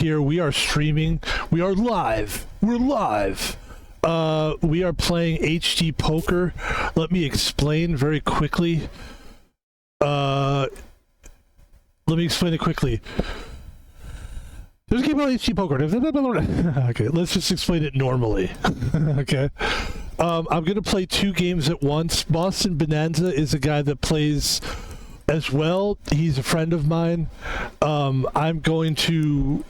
Here we are streaming. We are live. We're live. We are playing HD poker. Let me explain very quickly. Let me explain it quickly. There's a game called HD poker. Okay, let's just explain it normally. Okay. I'm gonna play two games at once. Boston Bonanza is a guy that plays as well. He's a friend of mine. I'm going to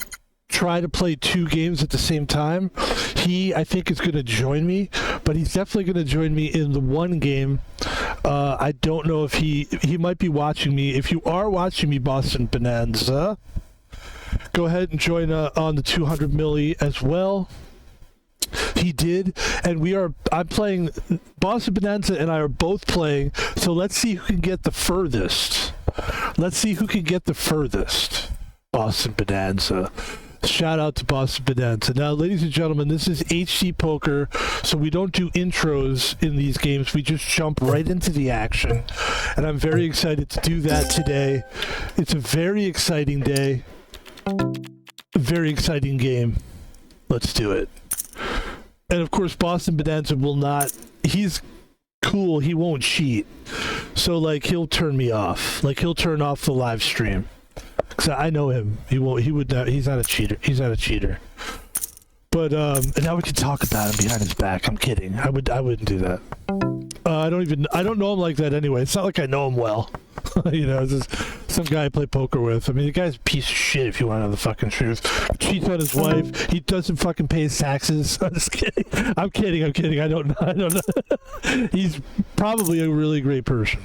try to play two games at the same time. He, I think, is going to join me, but he's definitely going to join me in the one game. I don't know if he might be watching me. If you are watching me, Boston Bonanza, go ahead and join on the 200 milli as well. He did, and I'm playing. Boston Bonanza and I are both playing, so let's see who can get the furthest. Let's see who can get the furthest. Boston Bonanza. Shout out to Boston Bonanza. Now, ladies and gentlemen, this is HD poker, so we don't do intros in these games. We just jump right into the action, and I'm very excited to do that today. It's a very exciting day, a very exciting game. Let's do it. And of course, Boston Bonanza will not. He's cool. He won't cheat. So, like, he'll turn me off. Like, he'll turn off the live stream. Cause I know him. He won't. He would not. He's not a cheater. He's not a cheater. But and now we can talk about him behind his back. I'm kidding. I wouldn't do that. I don't know him like that anyway. It's not like I know him well. You know, it's just some guy I play poker with. I mean, the guy's a piece of shit if you want to know the fucking truth. Cheats on his wife. He doesn't fucking pay his taxes. I'm just kidding. I'm kidding. I don't know. He's probably a really great person.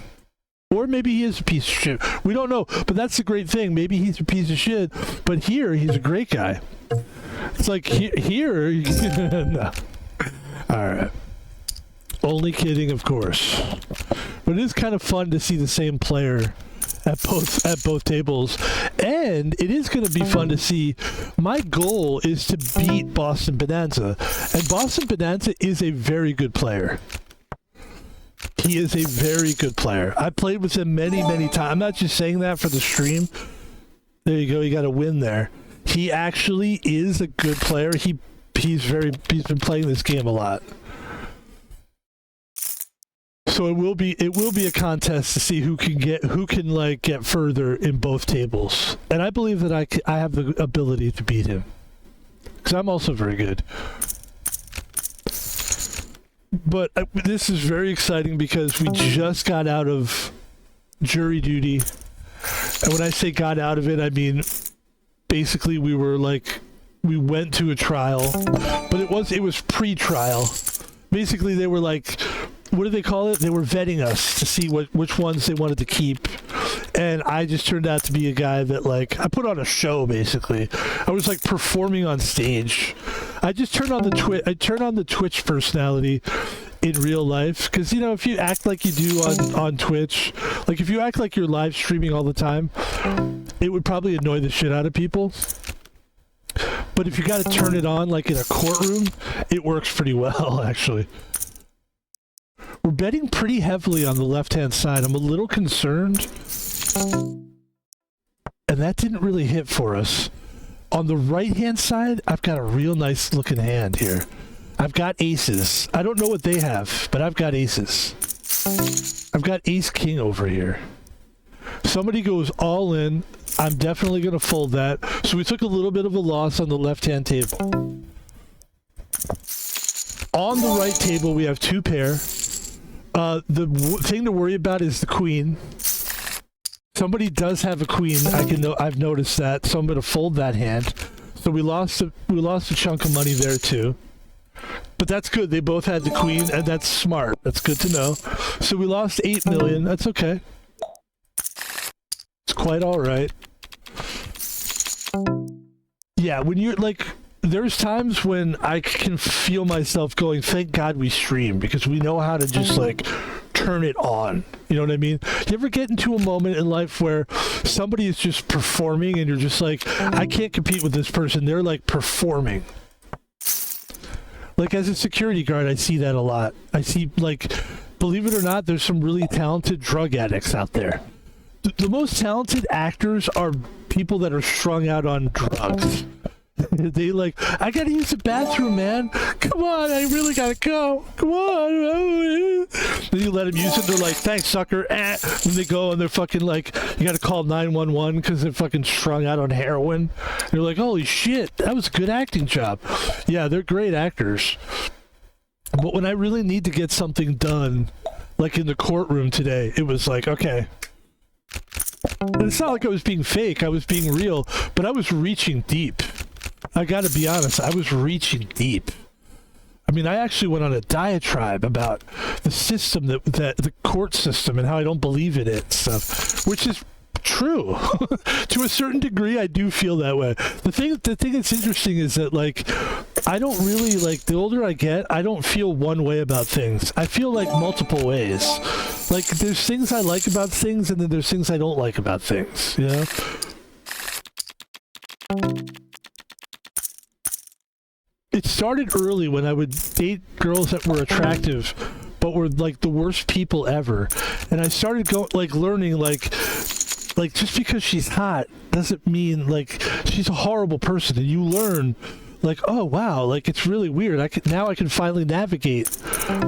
Or maybe he is a piece of shit. We don't know. But that's the great thing. Maybe he's a piece of shit. But here, he's a great guy. It's like, here... No. Alright. Only kidding, of course. But it is kind of fun to see the same player at both tables. And it is going to be fun to see... My goal is to beat Boston Bonanza. And Boston Bonanza is a very good player. He is a very good player. I played with him many, many times. I'm not just saying that for the stream. There you go. You got a win there. He actually is a good player. He's been playing this game a lot. So it will be a contest to see who can get further in both tables. And I believe that I have the ability to beat him. Because I'm also very good. But this is very exciting because we just got out of jury duty. And when I say got out of it, I mean basically we went to a trial. But it was pre-trial. Basically they were like, what do they call it? They were vetting us to see which ones they wanted to keep. And I just turned out to be a guy that, like, I put on a show, basically. I was, like, performing on stage. I just turned on the Twitch personality in real life. Because, you know, if you act like you do on Twitch, like, if you act like you're live streaming all the time, it would probably annoy the shit out of people. But if you got to turn it on, like, in a courtroom, it works pretty well, actually. We're betting pretty heavily on the left-hand side. I'm a little concerned. And that didn't really hit for us. On the right-hand side, I've got a real nice-looking hand here. I've got aces. I don't know what they have, but I've got aces. I've got ace-king over here. Somebody goes all in. I'm definitely going to fold that. So we took a little bit of a loss on the left-hand table. On the right table, we have two pair. The thing to worry about is the queen. Somebody does have a queen. I've noticed that, so I'm going to fold that hand. So we lost a chunk of money there too. But that's good. They both had the queen, and that's smart. That's good to know. So we lost 8 million. That's okay. It's quite all right. Yeah, when you're like... There's times when I can feel myself going, thank God we stream, because we know how to just, like, turn it on. You know what I mean? You ever get into a moment in life where somebody is just performing and you're just like, I can't compete with this person. They're, like, performing. Like, as a security guard, I see that a lot. I see, like, believe it or not, there's some really talented drug addicts out there. The most talented actors are people that are strung out on drugs. They like, I gotta use the bathroom, man. Come on, I really gotta go. Come on. Then you let them use it. They're like, thanks, sucker. Then they go and they're fucking like, you gotta call 911 because they're fucking strung out on heroin. You're like, holy shit, that was a good acting job. Yeah, they're great actors. But when I really need to get something done, like in the courtroom today, it was like, okay. And it's not like I was being fake. I was being real, but I was reaching deep. I gotta be honest, I was reaching deep. I mean, I actually went on a diatribe about the system, that the court system, and how I don't believe in it, stuff, which is true. To a certain degree, I do feel that way. The thing that's interesting is that, like, I don't really, like, the older I get, I don't feel one way about things. I feel like multiple ways. Like, there's things I like about things, and then there's things I don't like about things, you know? It started early when I would date girls that were attractive, but were like the worst people ever. And I started learning, like just because she's hot doesn't mean like she's a horrible person. And you learn, like, oh wow, like it's really weird. I can finally navigate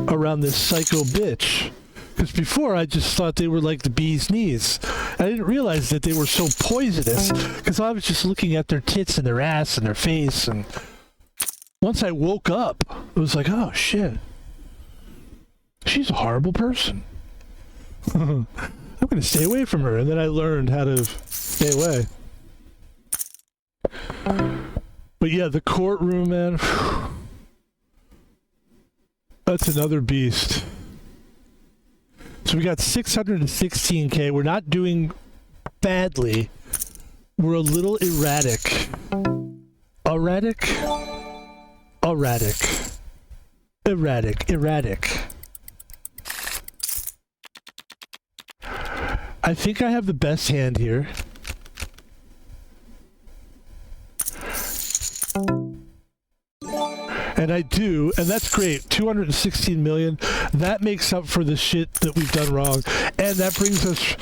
around this psycho bitch. Because before I just thought they were like the bee's knees. I didn't realize that they were so poisonous. Because I was just looking at their tits and their ass and their face, and once I woke up, it was like, oh shit, she's a horrible person. I'm going to stay away from her. And then I learned how to stay away. But yeah, the courtroom, man, that's another beast. So we got 616K. We're not doing badly. We're a little erratic. Erratic? Erratic. I think I have the best hand here. And I do, and that's great. 216 million. That makes up for the shit that we've done wrong. And that brings us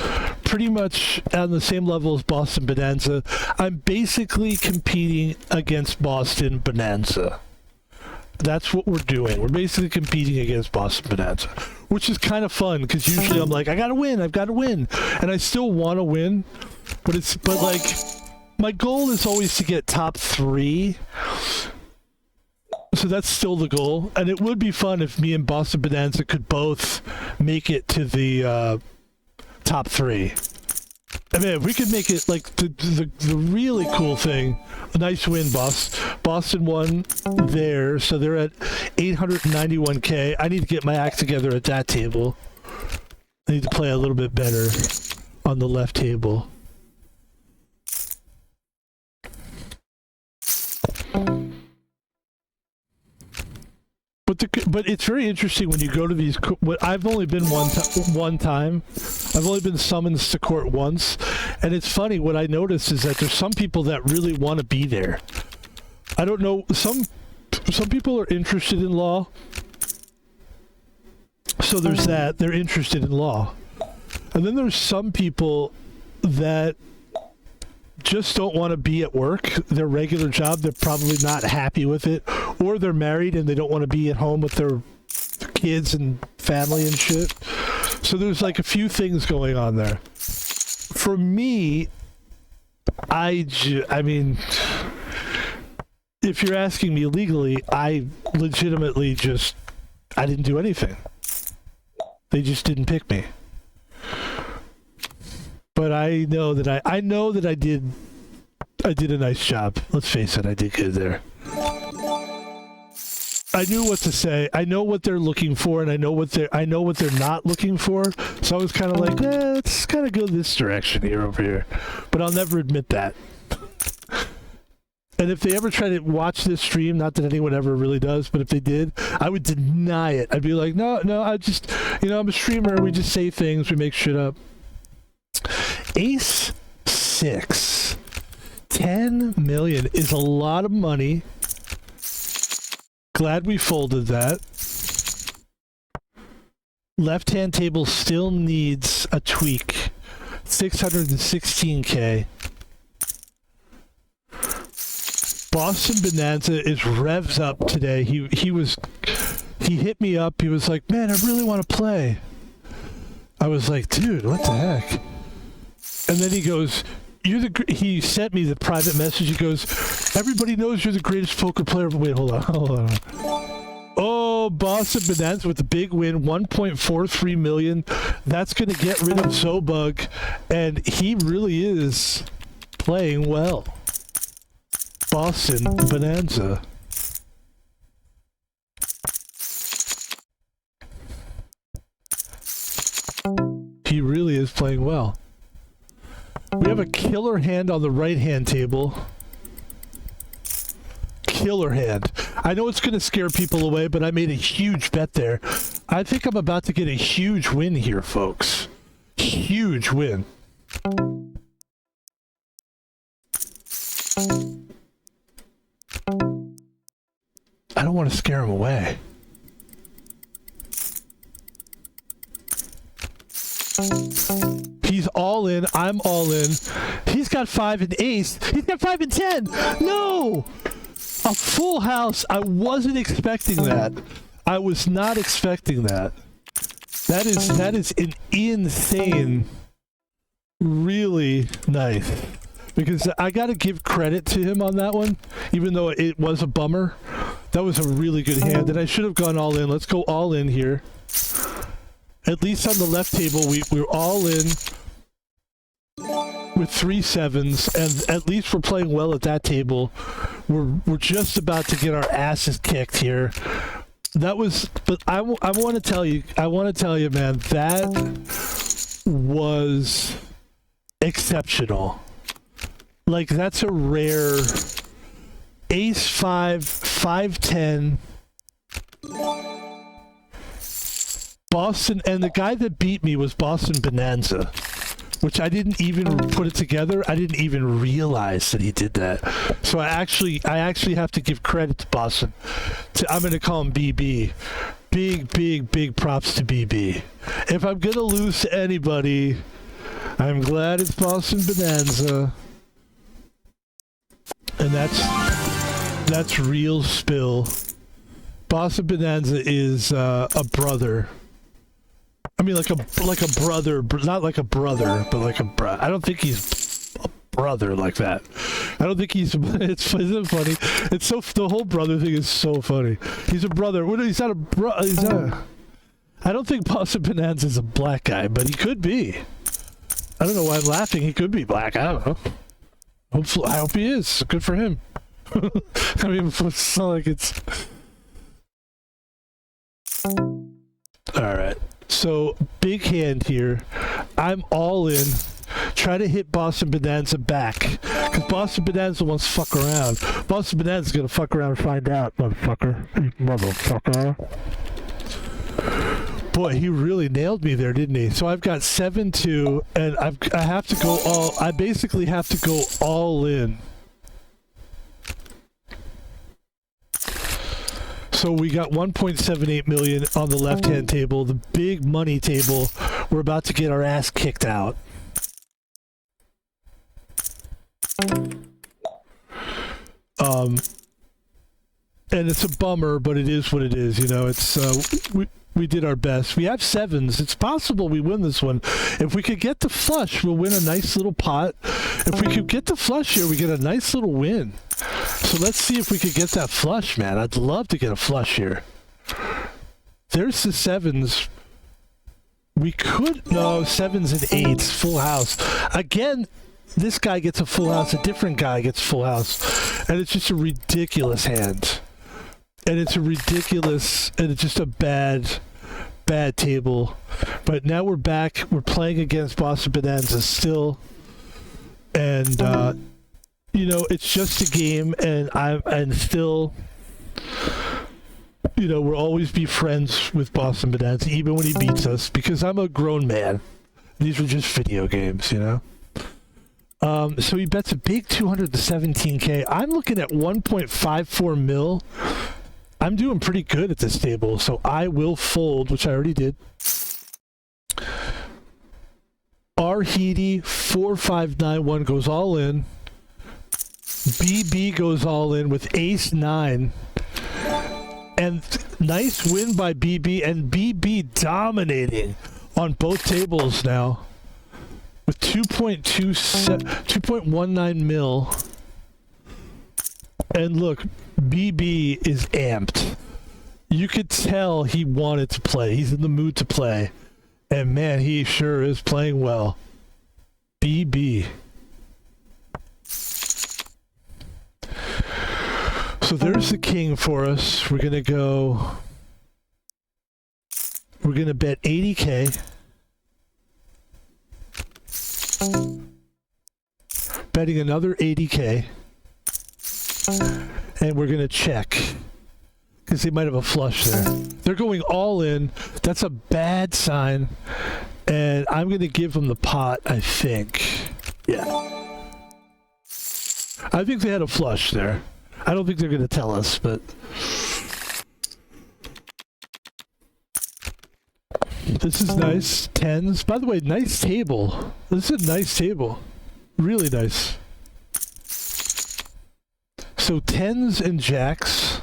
pretty much on the same level as Boston Bonanza. I'm basically competing against Boston Bonanza. That's what we're doing. We're basically competing against Boston Bonanza, which is kind of fun because usually I'm like, I've got to win, and I still want to win, but like my goal is always to get top 3. So that's still the goal, and it would be fun if me and Boston Bonanza could both make it to the top 3. I mean, if we could make it, like, the really cool thing, a nice win, Boston won there, so they're at 891K. I need to get my act together at that table. I need to play a little bit better on the left table. But it's very interesting when you go to these. I've only been one time. I've only been summoned to court once, and it's funny. What I notice is that there's some people that really want to be there. I don't know. Some people are interested in law, so there's that. They're interested in law, and then there's some people that just don't want to be at work, their regular job. They're probably not happy with it, or they're married and they don't want to be at home with their kids and family and shit. So there's like a few things going on there. For me, I mean, if you're asking me legally, I legitimately I didn't do anything. They just didn't pick me. But I know that I did a nice job. Let's face it, I did good there. I knew what to say. I know what they're looking for, and I know what they're not looking for. So I was kind of like, let's kind of go this direction here over here. But I'll never admit that. And if they ever try to watch this stream, not that anyone ever really does, but if they did, I would deny it. I'd be like, no, I just, I'm a streamer. We just say things. We make shit up. Ace 6. 10 million is a lot of money. Glad we folded that. Left-hand table still needs a tweak. 616K. Boston Bonanza is revs up today. He hit me up. He was like, man, I really want to play. I was like, dude, what the heck? And then he goes, he sent me the private message. He goes, everybody knows you're the greatest poker player. Wait, hold on. Oh, Boston Bonanza with the big win, 1.43 million. That's going to get rid of Zobug, and he really is playing well. Boston Bonanza. He really is playing well. We have a killer hand on the right-hand table. Killer hand. I know it's going to scare people away, but I made a huge bet there. I think I'm about to get a huge win here, folks. Huge win. I don't want to scare him away. He's all in. I'm all in. He's got 5 and ace. He's got 5 and 10. No! A full house. I wasn't expecting that. I was not expecting that. That is an insane, really nice. Because I got to give credit to him on that one, even though it was a bummer. That was a really good hand, and I should have gone all in. Let's go all in here. At least on the left table, we're all in with 3 sevens, and at least we're playing well at that table. We're just about to get our asses kicked here. That was, but I want to tell you, man, that was exceptional. Like, that's a rare ace 5, 5-10. Boston, and the guy that beat me was Boston Bonanza, which I didn't even put it together. I didn't even realize that he did that. So I actually have to give credit to Boston. I'm going to call him BB. Big props to BB. If I'm going to lose to anybody, I'm glad it's Boston Bonanza. And that's real spill. Boston Bonanza is a brother. I mean, like a brother, not like a brother, but like a brother. I don't think he's a brother like that. I don't think he's. Isn't it funny? It's so, the whole brother thing is so funny. He's a brother. Well, he's not a bro. He's not. I don't think Boston Bonanza is a black guy, but he could be. I don't know why I'm laughing. He could be black. I don't know. Hopefully, I hope he is. Good for him. I mean, it's not like it's. All right. So, big hand here. I'm all in. Try to hit Boston Bonanza back. Because Boston Bonanza wants to fuck around. Boston Bonanza's going to fuck around and find out, motherfucker. Motherfucker. Boy, he really nailed me there, didn't he? So I've got 7-2, and I have to go all... I basically have to go all in. So we got 1.78 million on the left-hand table, the big money table. We're about to get our ass kicked out. And it's a bummer, but it is what it is. You know, it's we did our best. We have sevens. It's possible we win this one. If we could get the flush, we'll win a nice little pot. If we could get the flush here, we get a nice little win. So let's see if we could get that flush, man. I'd love to get a flush here. There's the sevens. We could, no, sevens and eights, full house. Again, this guy gets a full house, a different guy gets full house. And it's just a ridiculous hand. And it's a ridiculous, and it's just a bad table. But now we're back. We're playing against Boston Bonanza still. And, you know, it's just a game, and still, you know, we'll always be friends with Boston Bonanza, even when he beats us, because I'm a grown man. These were just video games, you know? So he bets a big 217K. I'm looking at 1.54 mil. I'm doing pretty good at this table, so I will fold, which I already did. Arhidi 4591 goes all in. BB goes all in with ace 9. And nice win by BB, and BB dominating on both tables now with 2.19 mil. And look, BB is amped. You could tell he wanted to play. He's in the mood to play. And man, he sure is playing well. BB. So there's the king for us. We're going to bet 80K. Betting another 80K. And we're going to check. Because they might have a flush there. They're going all in. That's a bad sign. And I'm going to give them the pot, I think. Yeah. I think they had a flush there. I don't think they're going to tell us, but... This is nice. Tens. By the way, nice table. This is a nice table. Really nice. So tens and jacks.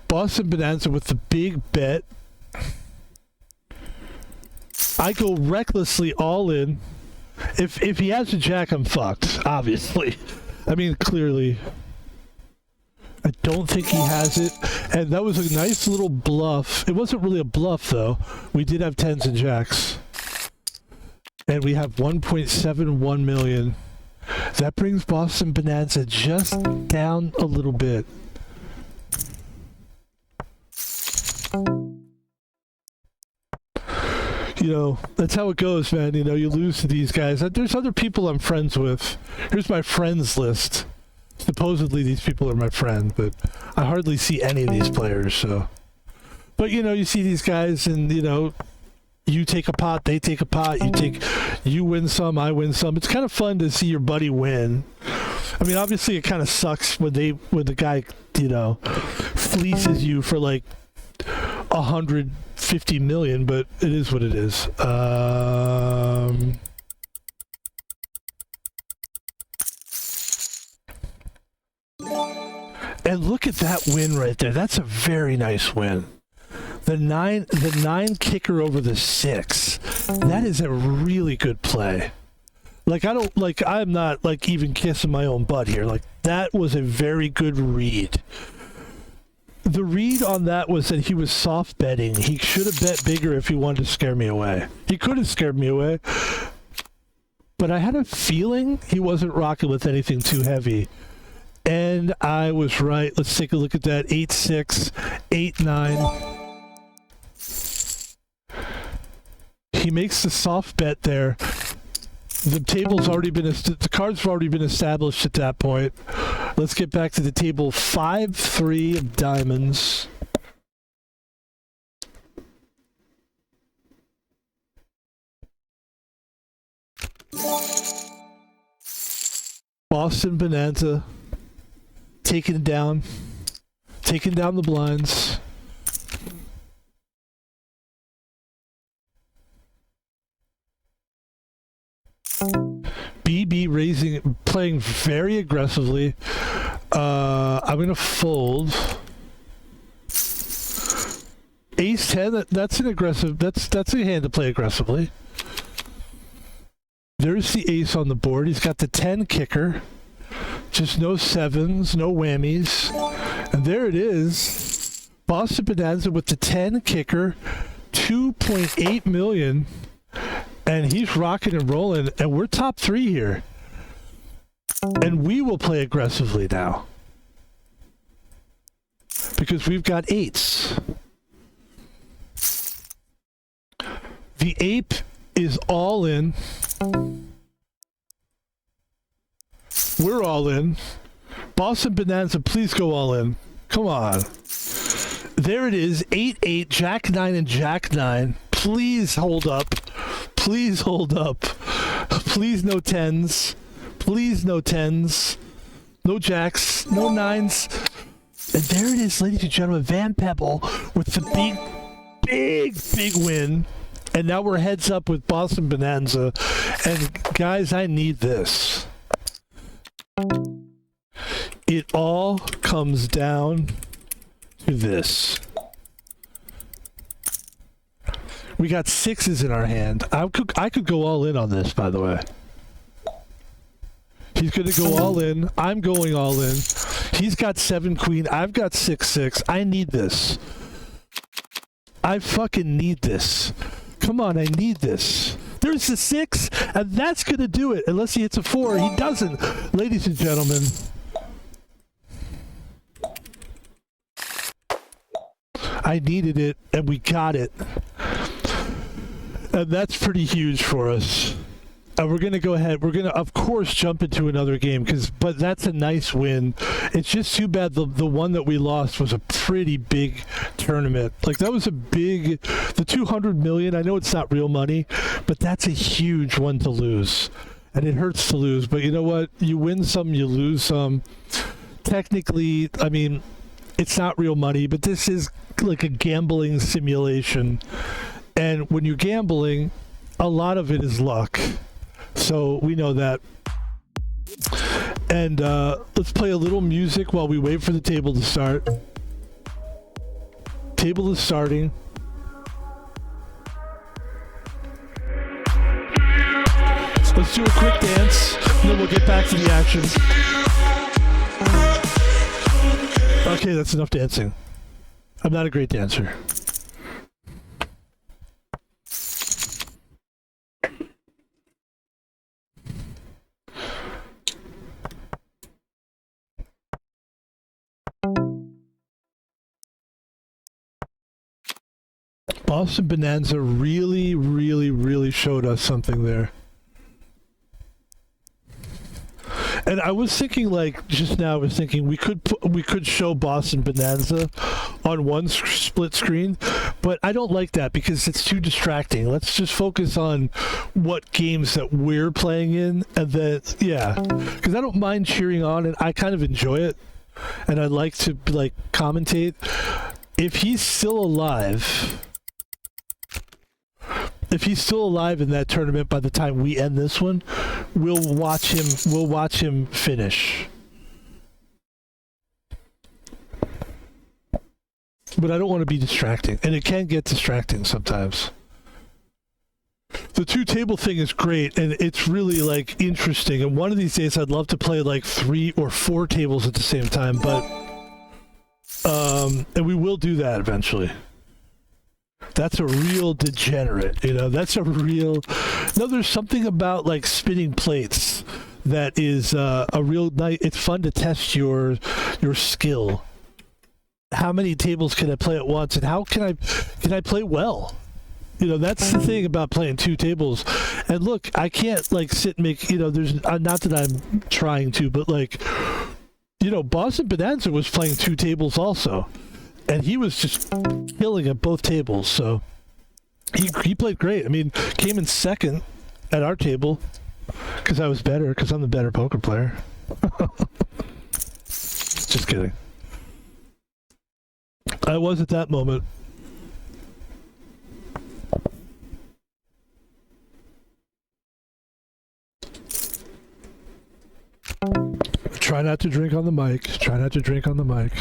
Boston Bonanza with the big bet. I go recklessly all in. If he has a jack, I'm fucked, obviously. I mean, clearly. I don't think he has it. And that was a nice little bluff. It wasn't really a bluff, though. We did have tens and jacks. And we have 1.71 million. That brings Boston Bonanza just down a little bit. You know, that's how it goes, man. You know, you lose to these guys. There's other people I'm friends with. Here's my friends list. Supposedly these people are my friend, but I hardly see any of these players, so. But, you know, you see these guys and, you know, you take a pot, they take a pot, you win some, I win some. It's kind of fun to see your buddy win. I mean, obviously it kind of sucks when the guy, you know, fleeces you for like 150 million, but it is what it is. And look at that win right there. That's a very nice win. The nine kicker over the 6. That is a really good play. Like, I'm not like even kissing my own butt here. Like, that was a very good read. The read on that was that he was soft betting. He should have bet bigger if he wanted to scare me away. He could have scared me away. But I had a feeling he wasn't rocking with anything too heavy. And I was right. Let's take a look at that. 8-6, 8-9. He makes the soft bet there. The table's already been, the cards have already been established at that point. Let's get back to the table. 5-3 of diamonds. Boston Bonanza taking down the blinds. BB raising, playing very aggressively. I'm gonna fold. Ace 10. That's an aggressive. That's a hand to play aggressively. There's the ace on the board. He's got the 10 kicker. Just no sevens, no whammies. And there it is. Boston Bonanza with the 10 kicker. 2.8 million. And he's rocking and rolling. And we're top 3 here. And we will play aggressively now. Because we've got 8s. The ape is all in. We're all in. Boston Bonanza, please go all in. Come on. There it is. 8-8, Jack 9 and Jack 9. Please hold up. Please hold up. Please no 10s. Please no 10s. No jacks. No 9s. And there it is, ladies and gentlemen. Van Pebble with the big win. And now we're heads up with Boston Bonanza. And guys, I need this. It all comes down to this. We got sixes in our hand. I could go all in on this, by the way. He's going to go all in. I'm going all in. He's got 7 queen. I've got 6-6. I need this. I fucking need this. Come on, I need this. There's a 6, and that's going to do it. Unless he hits a 4. He doesn't. Ladies and gentlemen. I needed it, and we got it. And that's pretty huge for us. We're going to go ahead. We're going to, of course, jump into another game, but that's a nice win. It's just too bad the one that we lost was a pretty big tournament. Like, that was a big, the 200 million, I know it's not real money, but that's a huge one to lose. And it hurts to lose. But you know what? You win some, you lose some. Technically, I mean, it's not real money, but this is like a gambling simulation. And when you're gambling, a lot of it is luck. So we know that. And let's play a little music while we wait for the table to start. Table is starting. Let's do a quick dance, and then we'll get back to the action. Okay, that's enough dancing. I'm not a great dancer. Boston Bonanza really showed us something there. And I was thinking, like, just now I was thinking we could show Boston Bonanza on one split screen, but I don't like that because it's too distracting. Let's just focus on what games that we're playing in, and then, yeah, because I don't mind cheering on, and I kind of enjoy it, and I like to, like, commentate. If he's still alive... If he's still alive in that tournament by the time we end this one, we'll watch him finish. But I don't want to be distracting, and it can get distracting sometimes. The 2-table thing is great, and it's really, like, interesting. And one of these days I'd love to play like 3 or 4 tables at the same time, but and we will do that eventually. That's a real degenerate, you know. That's a real... No, there's something about, like, spinning plates that is a real nice... It's fun to test your skill. How many tables can I play at once, and how can I play well? You know, that's the thing about playing 2 tables. And look, I can't, like, sit and make... You know, there's... not that I'm trying to, but, like... You know, Boston Bonanza was playing 2 tables also. And he was just killing at both tables, so he played great. I mean, came in second at our table because I was better, because I'm the better poker player. Just kidding. I was at that moment. Try not to drink on the mic. Try not to drink on the mic.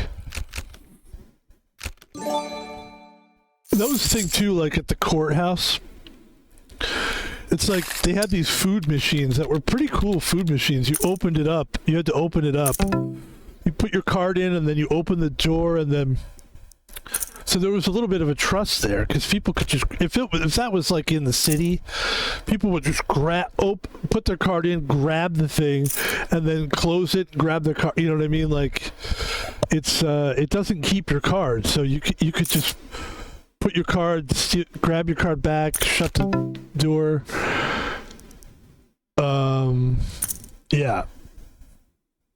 That was the thing too, like at the courthouse. It's like they had these food machines that were pretty cool food machines. You opened it up. You had to open it up. You put your card in and then you open the door and then... So there was a little bit of a trust there because people could just... If that was like in the city, people would just put their card in, grab the thing, and then close it, grab their card. You know what I mean? Like, it's it doesn't keep your card. So you could just... Put your card, grab your card back, shut the door. Yeah.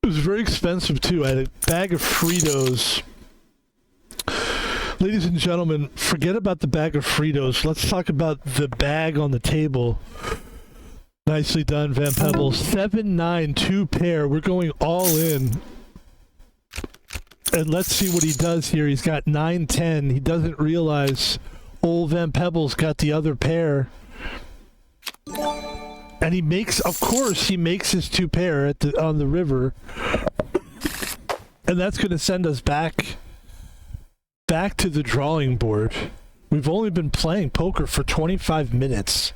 It was very expensive too. I had a bag of Fritos. Ladies and gentlemen, forget about the bag of Fritos. Let's talk about the bag on the table. Nicely done, Van Pebble. 7-9, 2 pair. We're going all in. And let's see what he does here. He's got 9-10. He doesn't realize old Van Pebble's got the other pair. And he makes, of course, he makes his 2 pair on the river. And that's going to send us back to the drawing board. We've only been playing poker for 25 minutes.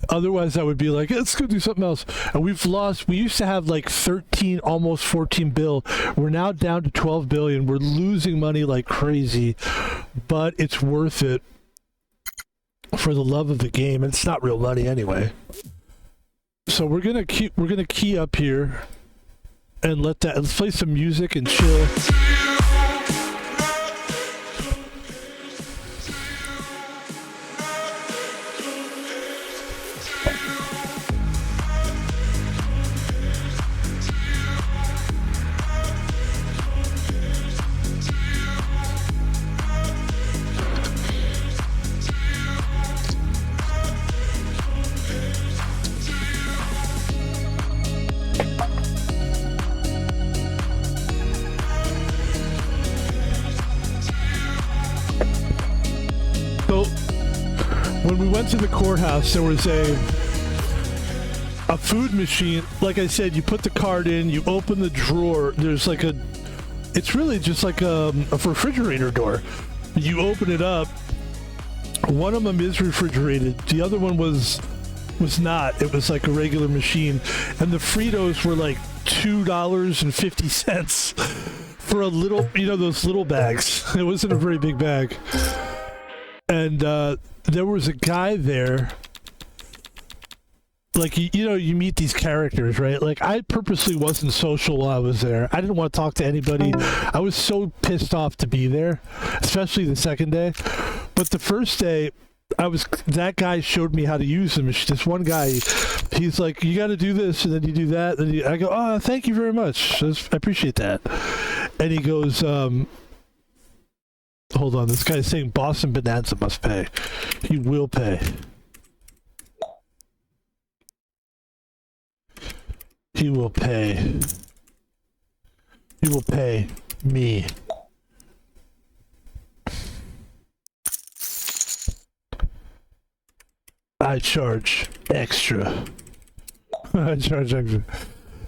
Otherwise, I would be like, let's go do something else. And we've lost. We used to have like 13, almost 14 bill. We're now down to 12 billion. We're losing money like crazy, but it's worth it for the love of the game. And it's not real money anyway. So we're gonna key up here and let's play some music and chill. When we went to the courthouse, there was a food machine. Like I said, you put the card in, you open the drawer. There's like it's really just like a refrigerator door. You open it up. One of them is refrigerated. The other one was not. It was like a regular machine. And the Fritos were like $2.50 for a little, those little bags. It wasn't a very big bag. And there was a guy there, like, you meet these characters, right? Like, I purposely wasn't social while I was there. I didn't want to talk to anybody. I was so pissed off to be there, especially the second day. But the first day, that guy showed me how to use them. This one guy, he's like, you got to do this, and then you do that. And I go, oh, thank you very much. I appreciate that. And he goes, hold on, this guy's saying Boston Bonanza must pay. He will pay. He will pay. He will pay me. I charge extra. I charge extra.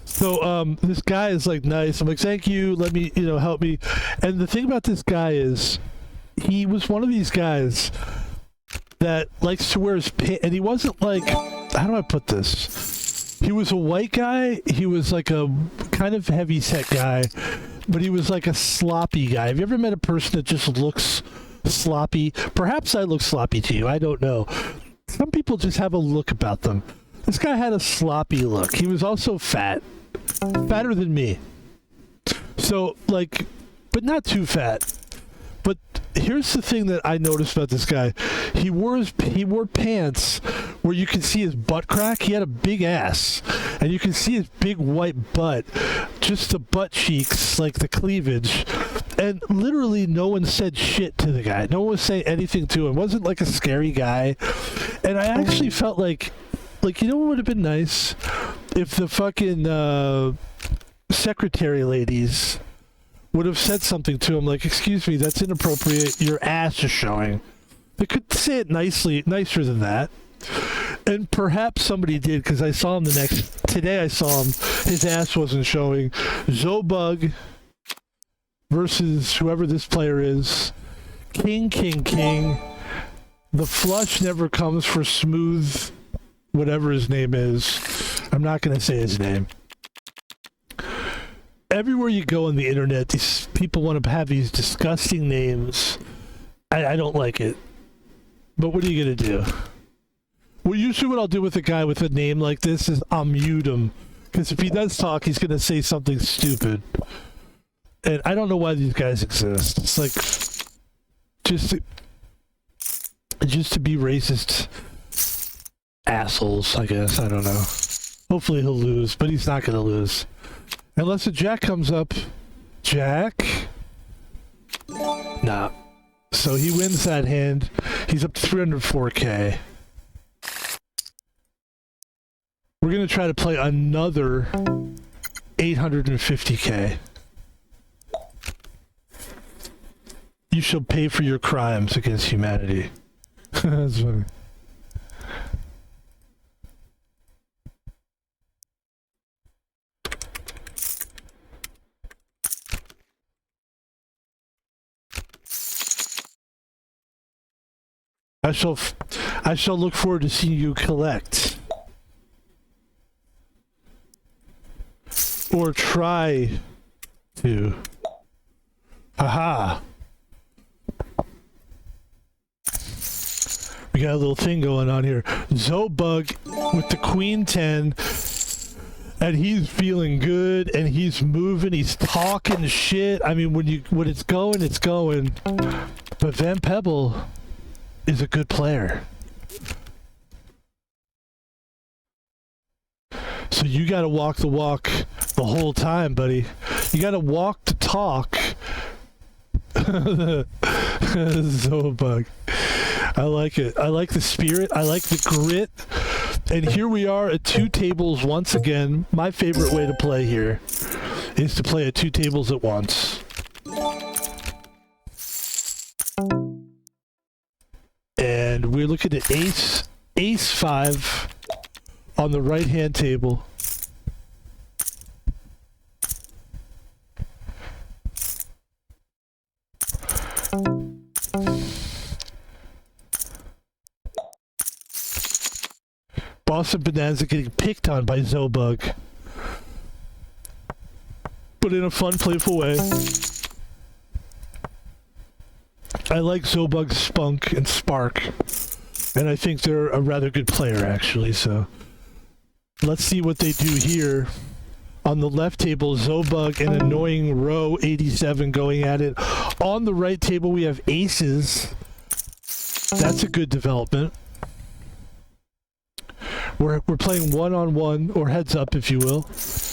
So this guy is like nice. I'm like, thank you. Let me, help me. And the thing about this guy is, he was one of these guys that likes to wear his pants, and he wasn't like, how do I put this? He was a white guy. He was like a kind of heavy set guy, but he was like a sloppy guy. Have you ever met a person that just looks sloppy? Perhaps I look sloppy to you. I don't know. Some people just have a look about them. This guy had a sloppy look. He was also fat. Fatter than me. So, like, but not too fat. But here's the thing that I noticed about this guy. He wore pants where you can see his butt crack. He had a big ass. And you can see his big white butt. Just the butt cheeks, like the cleavage. And literally no one said shit to the guy. No one was saying anything to him. Wasn't like a scary guy. And I actually felt like, what would have been nice? If the fucking secretary ladies would have said something to him like, excuse me, that's inappropriate, your ass is showing. They could say it nicer than that. And perhaps somebody did, because I saw him today I saw him, his ass wasn't showing. Zobug versus whoever this player is. King. The flush never comes for Smooth, whatever his name is. I'm not going to say his name. Everywhere you go on the internet, these people want to have these disgusting names. I don't like it. But what are you going to do? Well, usually what I'll do with a guy with a name like this is I'll mute him. Because if he does talk, he's going to say something stupid. And I don't know why these guys exist. It's like, just to be racist assholes, I guess. I don't know. Hopefully he'll lose, but he's not going to lose. Unless a jack comes up. Jack? Nah. So he wins that hand. He's up to 304k. We're going to try to play another 850k. You shall pay for your crimes against humanity. That's funny. I shall look forward to seeing you collect. Or try to. Haha. We got a little thing going on here. Zobug with the Queen 10, and he's feeling good, and he's moving, he's talking shit. I mean, when it's going, it's going. But Van Pebble is a good player. So you gotta walk the walk the whole time, buddy. You gotta walk the talk. Zobug. I like it. I like the spirit. I like the grit. And here we are at 2 tables once again. My favorite way to play here is to play at 2 tables at once. And we're looking at ace 5 on the right hand table. Boston Bonanza getting picked on by Zobug, but in a fun, playful way. I like Zobug's spunk and spark, and I think they're a rather good player, actually, so let's see what they do here. On the left table, Zobug and annoying row 87 going at it. On the right table, we have aces. That's a good development. We're playing one-on-one, or heads-up, if you will,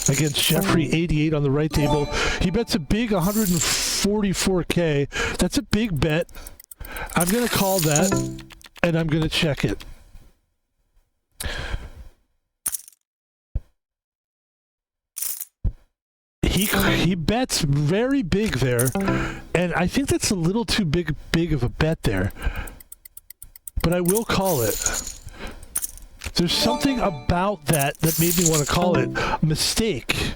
against Jeffrey 88 on the right table. He bets a big 144K. That's a big bet. I'm going to call that, and I'm going to check it. He bets very big there, and I think that's a little too big of a bet there. But I will call it. There's something about that made me want to call it a mistake.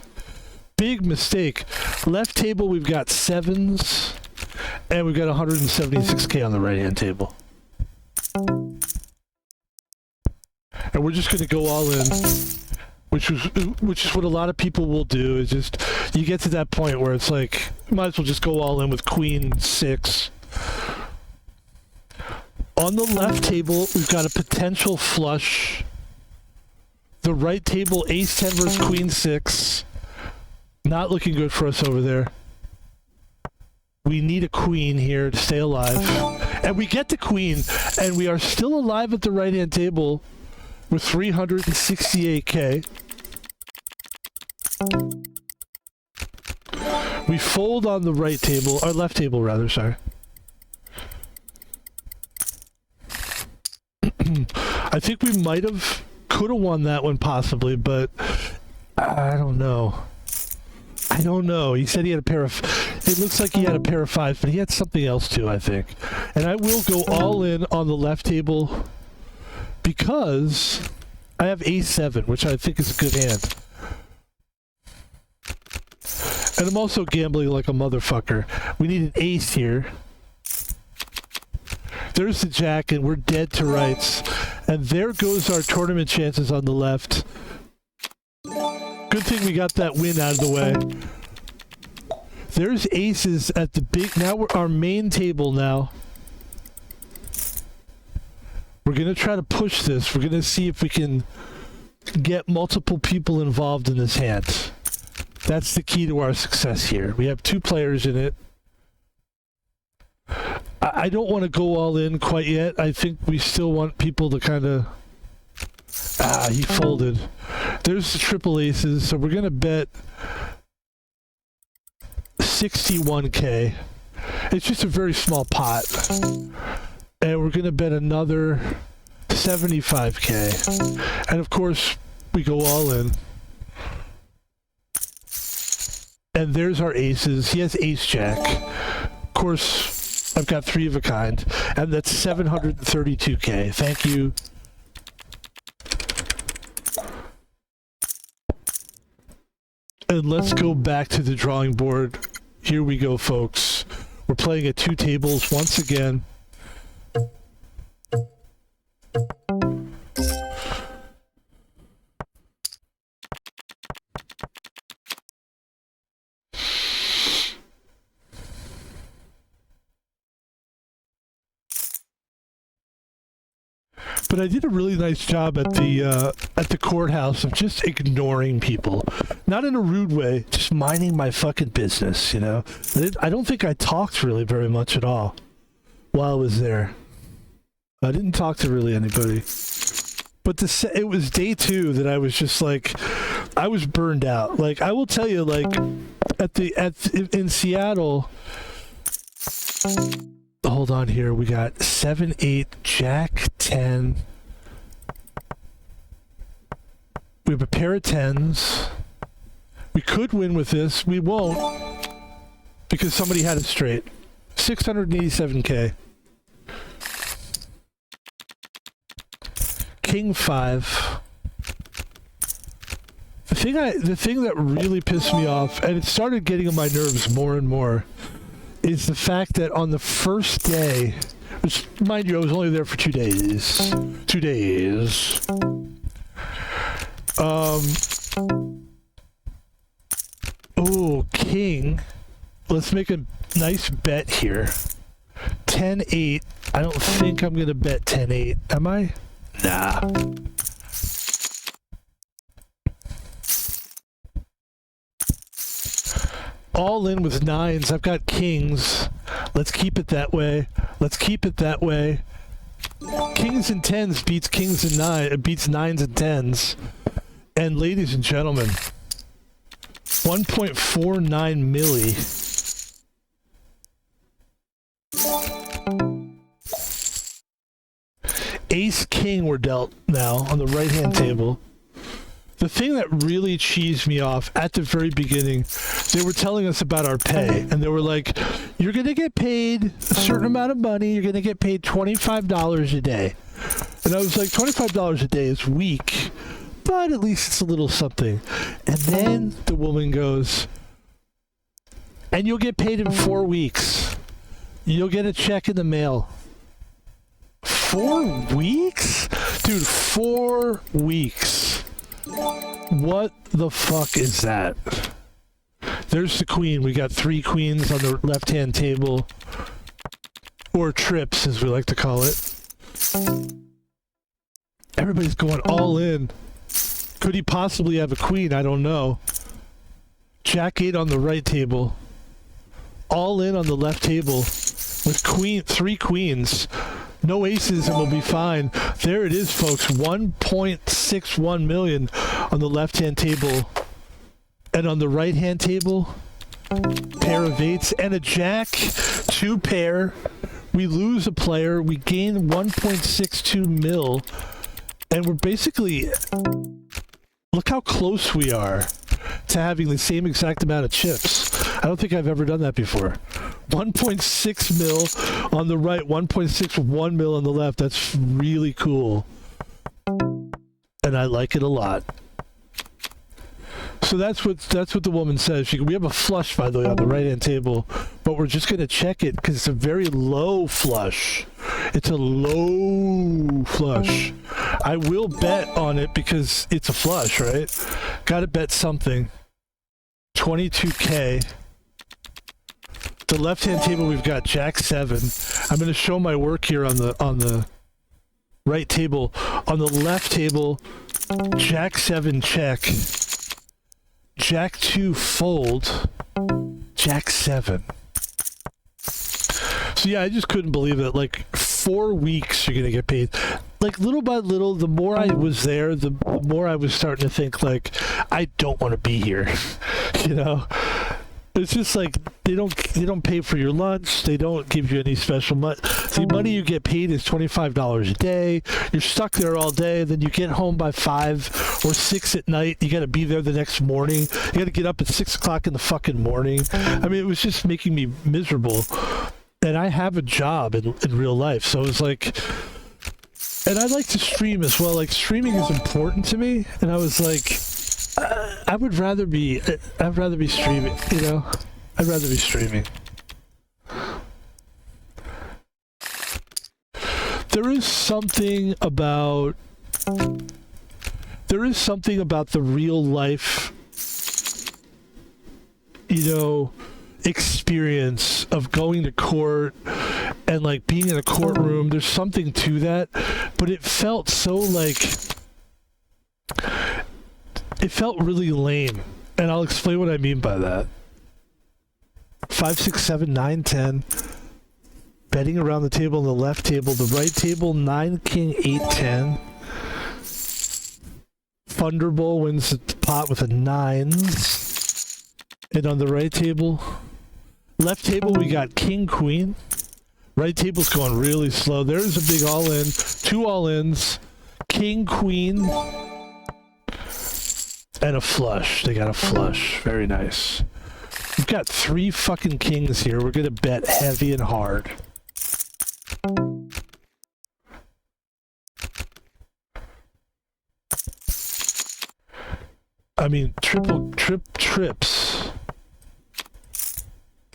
Big mistake. Left table, we've got 7s, and we've got 176K on the right-hand table. And we're just going to go all in, which is what a lot of people will do. Is just, you get to that point where it's like, might as well just go all in with Queen 6. On the left table, we've got a potential flush. The right table, ace 10 versus queen 6. Not looking good for us over there. We need a queen here to stay alive. And we get the queen, and we are still alive at the right-hand table with 368K. We fold on the right table, or left table rather, sorry. I think we could have won that one possibly, but I don't know. He said he had a pair of, it looks like he had a pair of 5s, but he had something else too, I think. And I will go all in on the left table because I have ace 7, which I think is a good hand. And I'm also gambling like a motherfucker. We need an ace here. There's the jack, and we're dead to rights. And there goes our tournament chances on the left. Good thing we got that win out of the way. There's aces at the big... Now we're our main table now. We're going to try to push this. We're going to see if we can get multiple people involved in this hand. That's the key to our success here. We have 2 players in it. I don't want to go all in quite yet. I think we still want people to kind of... he folded. There's the triple aces, so we're going to bet 61K. It's just a very small pot. And we're going to bet another 75K. And of course, we go all in. And there's our aces. He has ace-jack. Of course... I've got 3 of a kind, and that's 732K. Thank you. And let's go back to the drawing board. Here we go, folks. We're playing at 2 tables once again. But I did a really nice job at the courthouse of just ignoring people. Not in a rude way, just minding my fucking business, you know? I don't think I talked really very much at all while I was there. I didn't talk to really anybody. But it was day 2 that I was just like, I was burned out. Like, I will tell you, like, in Seattle, hold on here, we got 7-8, Jack 10. We have a pair of 10s. We could win with this. We won't, because somebody had it straight. 687K. King 5. The thing that really pissed me off, and it started getting on my nerves more and more, is the fact that on the first day, which, mind you, I was only there for 2 days. 2 days. Oh, King. Let's make a nice bet here. 10-8. I don't think I'm going to bet 10-8. Am I? Nah. All in with 9s. I've got kings. Let's keep it that way. Let's keep it that way. Kings and 10s beats kings and 9. Beats 9s and 10s. And ladies and gentlemen, 1.49 milli. Ace king were dealt now on the right hand table. The thing that really cheesed me off at the very beginning, they were telling us about our pay, and they were like, you're going to get paid a certain amount of money, you're going to get paid $25 a day. And I was like, $25 a day is weak, but at least it's a little something. And then the woman goes, and you'll get paid in 4 weeks. You'll get a check in the mail. 4 weeks? Dude, 4 weeks. What the fuck is that? There's the queen. We got 3 queens on the left-hand table. Or trips, as we like to call it. Everybody's going all in. Could he possibly have a queen? I don't know. Jack 8 on the right table. All in on the left table. With 3 queens. No aces and we'll be fine. There it is, folks. 1.61 million on the left-hand table. And on the right-hand table, pair of 8s and a jack. 2 pair. We lose a player. We gain 1.62 mil. And we're basically... Look how close we are to having the same exact amount of chips. I don't think I've ever done that before. 1.6 mil on the right, 1.61 mil on the left. That's really cool. And I like it a lot. So that's what the woman says. We have a flush, by the way, on the right-hand table, but we're just going to check it because it's a very low flush. It's a low flush. I will bet on it because it's a flush, right? Got to bet something. 22K. The left-hand table, we've got Jack 7. I'm going to show my work here on the right table. On the left table, Jack 7 check. Jack 2 fold. Jack 7. So yeah, I just couldn't believe it. Like 4 weeks you're going to get paid. Like little by little, the more I was there, the more I was starting to think like, I don't want to be here. You know? It's just like they don't pay for your lunch. They don't give you any special money. The money you get paid is $25 a day. You're stuck there all day. Then you get home by 5 or 6 at night. You got to be there the next morning. You got to get up at 6 o'clock in the fucking morning. I mean, it was just making me miserable. And I have a job in real life, so it was like. And I like to stream as well. Like streaming is important to me. And I was like. I'd rather be streaming, you know? I'd rather be streaming. There is something about the real life, you know, experience of going to court and like being in a courtroom. There's something to that, but it felt so like it felt really lame, and I'll explain what I mean by that. 5, 6, 7, 9, 10. Betting around the table on the left table, the right table 9, king, 8, 10. Thunderbolt wins the pot with a 9s. And on the right table, left table we got king, queen. Right table's going really slow. There's a big all-in, 2 all-ins, king, queen, and a flush. They got a flush. Very nice. We've got 3 fucking kings here. We're gonna bet heavy and hard. I mean, trips.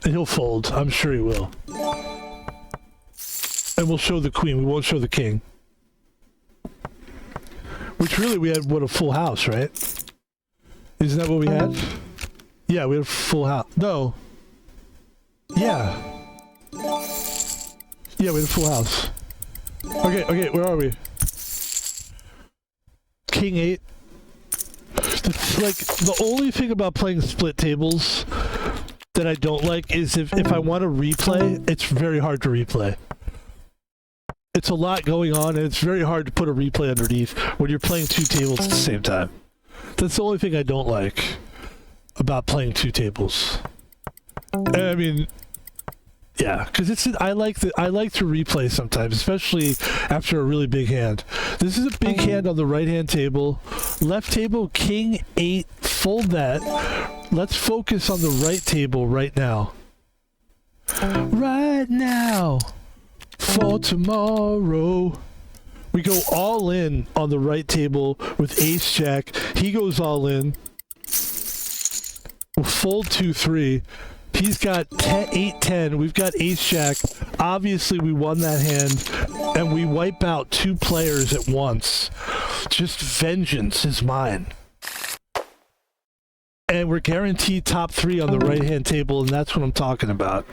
And he'll fold. I'm sure he will. And we'll show the queen. We won't show the king. Which really, we had, what, a full house, right? Isn't that what we had? Yeah, we had a full house. No. Yeah. Yeah, we had a full house. Okay, where are we? King 8. Like, the only thing about playing split tables that I don't like is if I want to replay, it's very hard to replay. It's a lot going on, and it's very hard to put a replay underneath when you're playing 2 tables at the same time. That's the only thing I don't like about playing 2 tables. I mean, yeah, because I like to replay sometimes, especially after a really big hand. This is a big hand on the right-hand table. Left table, king 8, fold that. Let's focus on the right table right now. Right now. For tomorrow. We go all in on the right table with ace jack. He goes all in. We'll fold 2, 3. He's got 8, 10. We've got ace jack. Obviously, we won that hand, and we wipe out 2 players at once. Just vengeance is mine. And we're guaranteed top 3 on the right-hand table, and that's what I'm talking about.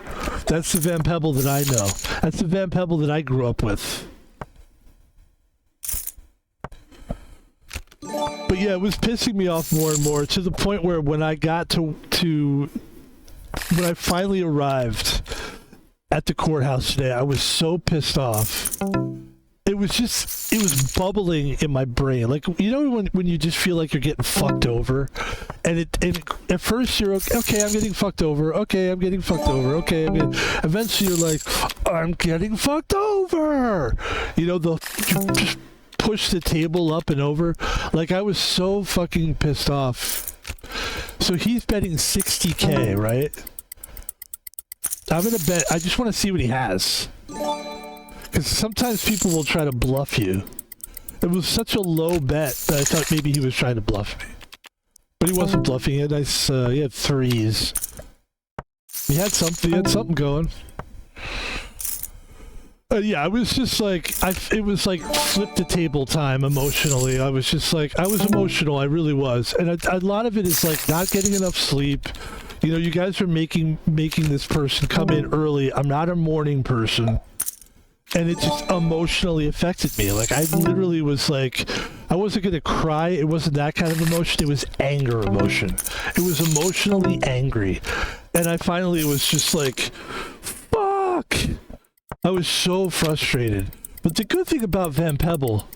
That's the Van Pebble that I know. That's the Van Pebble that I grew up with. But yeah, it was pissing me off more and more, to the point where when I got when I finally arrived at the courthouse today, I was so pissed off. It was bubbling in my brain. Like, you know when you just feel like you're getting fucked over? And at first you're okay, I'm getting fucked over. Okay, I'm getting fucked over. Okay, eventually you're like, I'm getting fucked over. You know, just push the table up and over. Like, I was so fucking pissed off. So he's betting 60K, right? I'm gonna bet, I just want to see what he has. Because sometimes people will try to bluff you. It was such a low bet that I thought maybe he was trying to bluff me. But he wasn't bluffing. He had nice, he had 3s. He had something going. Yeah, I was just like, it was like flip the table time emotionally. I was just like, I was emotional, I really was. And a lot of it is like not getting enough sleep. You know, you guys are making this person come in early. I'm not a morning person. And it just emotionally affected me. Like, I literally was like, I wasn't going to cry. It wasn't that kind of emotion. It was anger emotion. It was emotionally angry. And I finally was just like, fuck. I was so frustrated. But the good thing about Van Pebble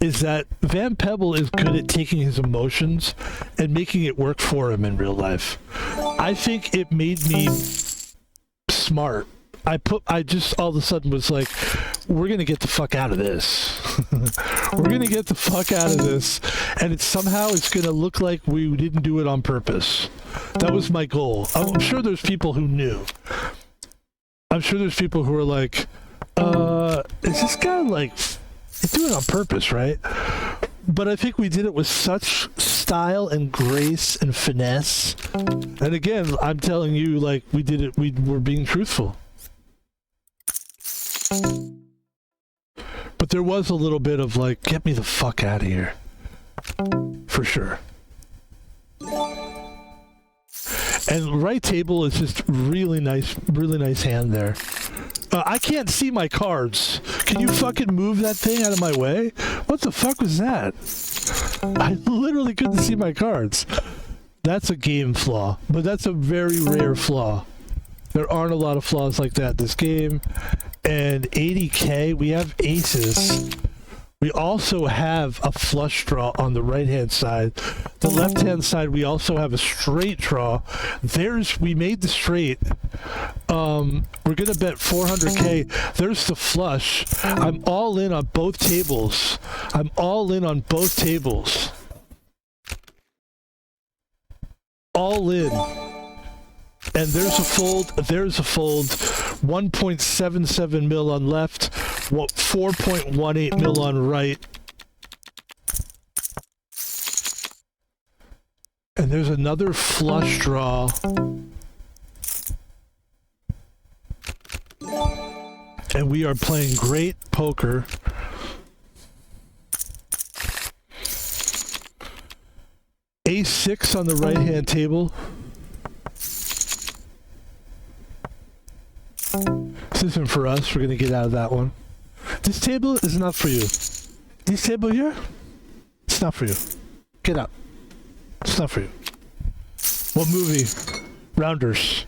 is that Van Pebble is good at taking his emotions and making it work for him in real life. I think it made me smart. I just all of a sudden was like, we're going to get the fuck out of this. We're going to get the fuck out of this. And it's going to look like we didn't do it on purpose. That was my goal. I'm sure there's people who knew. I'm sure there's people who are like, is this guy like, he's doing it on purpose, right? But I think we did it with such style and grace and finesse. And again, I'm telling you, like, we did it, we were being truthful. But there was a little bit of like, get me the fuck out of here. For sure. And right table is just really nice hand there. I can't see my cards. Can you fucking move that thing out of my way? What the fuck was that? I literally couldn't see my cards. That's a game flaw, but that's a very rare flaw. There aren't a lot of flaws like that in this game. And 80k, we have aces. We also have a flush draw on the right-hand side. The left-hand side, we also have a straight draw. We made the straight. We're gonna bet 400k. There's the flush. I'm all in on both tables. I'm all in on both tables. All in. And there's a fold, there's a fold. 1.77 mil on left, 4.18 mil on right. And there's another flush draw. And we are playing great poker. Ace-6 on the right-hand table. This isn't for us. We're going to get out of that one. This table is not for you. This table here, it's not for you. Get out. It's not for you. What movie? Rounders.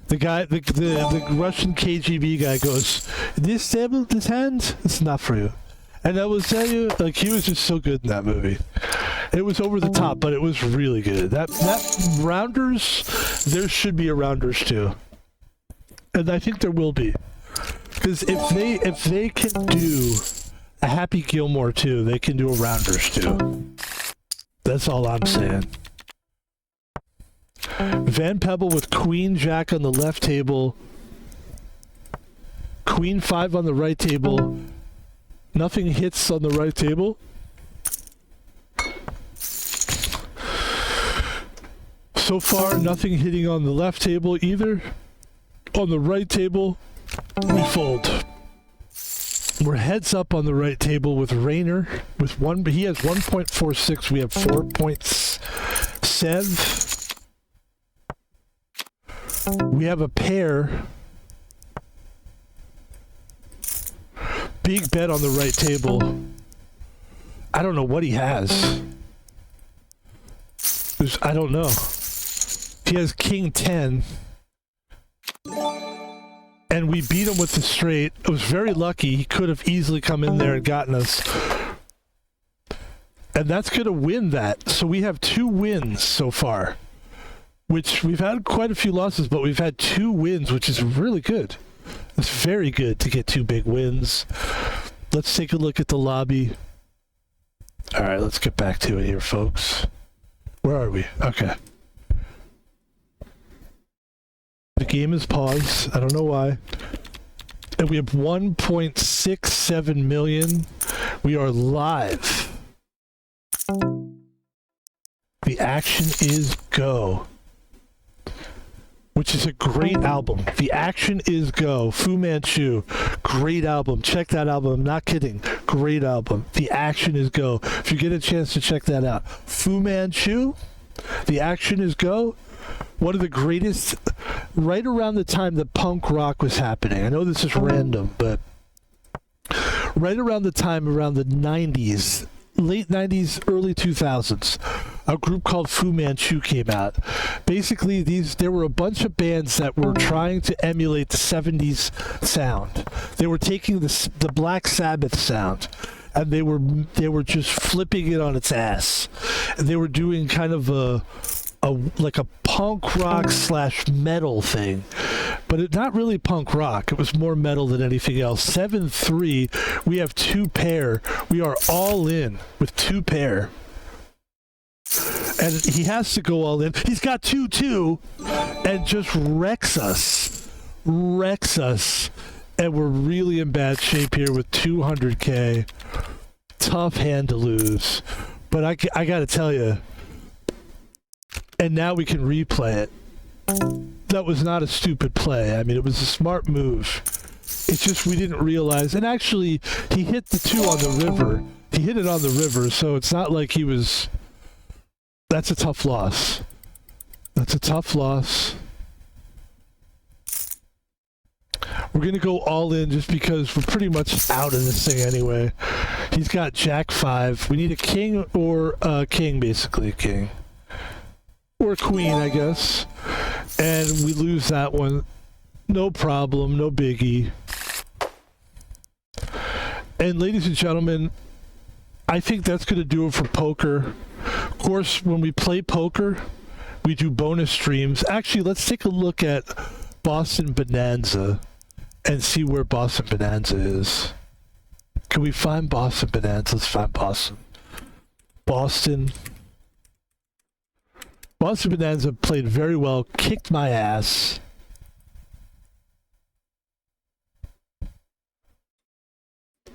The guy, the Russian KGB guy goes, this table, this hand, it's not for you. And I will tell you, like, he was just so good in that movie. It was over the top, but it was really good. That Rounders, there should be a Rounders too. And I think there will be, because if they can do a Happy Gilmore too, they can do a Rounders too. That's all I'm saying. Van Pebble with Queen Jack on the left table, Queen 5 on the right table. Nothing hits on the right table. So far, nothing hitting on the left table either. On the right table, we fold. We're heads up on the right table with Rayner. With one, he has 1.46. We have 4.7. We have a pair. Big bet on the right table. I don't know what he has. I don't know. He has King 10. And we beat him with the straight. It was very lucky. He could have easily come in there and gotten us. And that's going to win that. So we have 2 wins so far. Which we've had quite a few losses, but we've had 2 wins, which is really good. It's very good to get 2 big wins. Let's take a look at the lobby. All right, let's get back to it here, folks. Where are we? Okay. The game is paused. I don't know why. And we have 1.67 million. We are live. The Action Is Go, which is a great album. The Action Is Go. Fu Manchu. Great album. Check that album. I'm not kidding. Great album. The Action Is Go. If you get a chance to check that out. Fu Manchu. The Action Is Go. One of the greatest, right around the time that punk rock was happening. I know this is random, but right around the time, around the 90s, late 90s, early 2000s, a group called Fu Manchu came out. Basically, there were a bunch of bands that were trying to emulate the 70s sound. They were taking the Black Sabbath sound, and they were just flipping it on its ass. And they were doing kind of like a punk rock / metal thing, but not really punk rock. It was more metal than anything else. 7-3, we have 2 pair. We are all in with 2 pair. And he has to go all in. He's got 2-2 and just wrecks us. And we're really in bad shape here with 200k. Tough hand to lose. But I got to tell you, and now we can replay it. That was not a stupid play. I mean, it was a smart move. It's just we didn't realize. And actually, he hit the 2 on the river. He hit it on the river, so it's not like he was... That's a tough loss. That's a tough loss. We're going to go all in just because we're pretty much out of this thing anyway. He's got Jack 5. We need a king or a king, basically a king. Or a queen, I guess. And we lose that one. No problem, no biggie. And ladies and gentlemen, I think that's going to do it for poker. Of course, when we play poker, we do bonus streams. Actually, let's take a look at Boston Bonanza and see where Boston Bonanza is. Can we find Boston Bonanza? Let's find Boston. Boston Bonanza played very well, kicked my ass.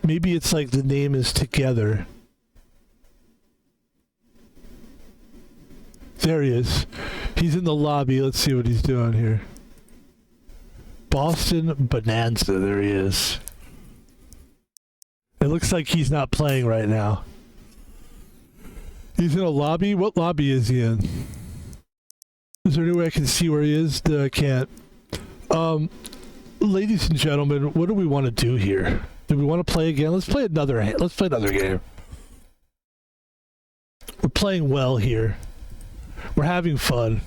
Maybe it's like the name is together. There he is. He's in the lobby. Let's see what he's doing here. Boston Bonanza. There he is. It looks like he's not playing right now. He's in a lobby? What lobby is he in? Is there any way I can see where he is? No, I can't. Ladies and gentlemen, what do we want to do here? Do we want to play again? Let's play another game. We're playing well here. We're having fun.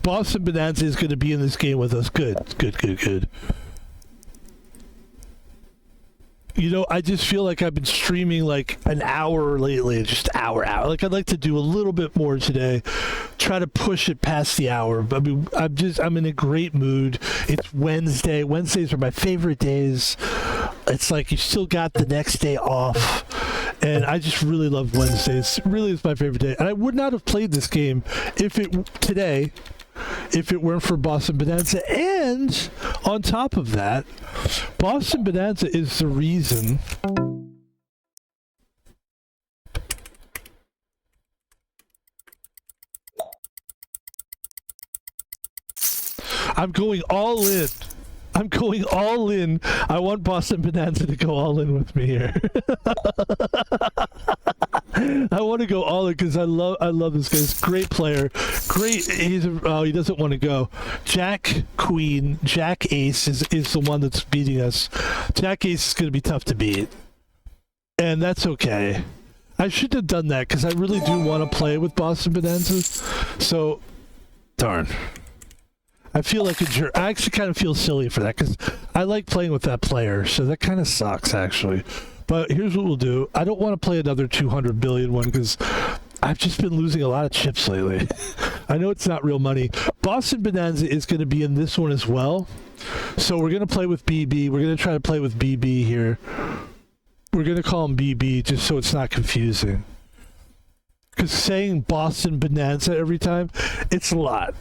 Boston Bonanza is going to be in this game with us. Good. You know, I just feel like I've been streaming like an hour lately, just hour. Like I'd like to do a little bit more today. Try to push it past the hour. I mean, I'm in a great mood. It's Wednesday. Wednesdays are my favorite days. It's like you still got the next day off. And I just really love Wednesdays. It really is my favorite day. And I would not have played this game if it weren't for Boston Bonanza. And on top of that, Boston Bonanza is the reason I'm going all in. I want Boston Bonanza to go all in with me here. I want to go all in because I love this guy. He's a great player. Great. He doesn't want to go. Jack Queen, Jack Ace is the one that's beating us. Jack Ace is going to be tough to beat. And that's okay. I shouldn't have done that because I really do want to play with Boston Bonanza. So, darn. I feel like a jerk. I actually kind of feel silly for that because I like playing with that player, so that kind of sucks, actually. But here's what we'll do. I don't want to play another 200 billion one because I've just been losing a lot of chips lately. I know it's not real money. Boston Bonanza is going to be in this one as well. So we're going to play with BB. We're going to try to play with BB here. We're going to call him BB just so it's not confusing. Because saying Boston Bonanza every time, it's a lot.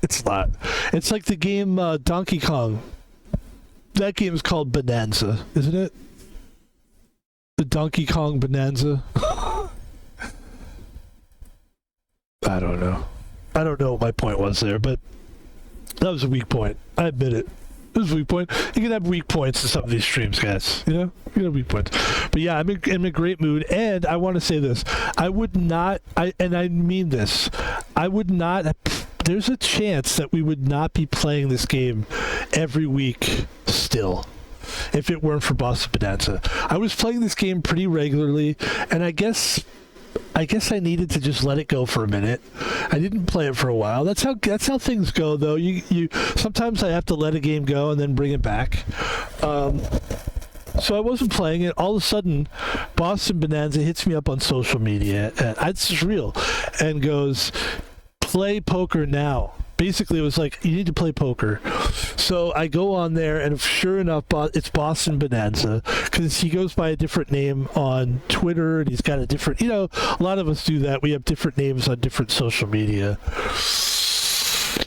It's like the game Donkey Kong. That game is called Bonanza, isn't it? The Donkey Kong Bonanza. I don't know what my point was there, but that was a weak point. I admit it. It was a weak point. You can have weak points in some of these streams, guys. You know? You can have weak points. But yeah, I'm in a great mood. And I want to say this. I mean this. There's a chance that we would not be playing this game every week still if it weren't for Boston Bonanza. I was playing this game pretty regularly, and I guess I needed to just let it go for a minute. I didn't play it for a while. That's how things go, though. You sometimes I have to let a game go and then bring it back. So I wasn't playing it. All of a sudden, Boston Bonanza hits me up on social media, and it's just real, and goes, play poker now. Basically, it was like, you need to play poker. So I go on there, and sure enough, it's Boston Bonanza, because he goes by a different name on Twitter, and he's got a different, a lot of us do that. We have different names on different social media.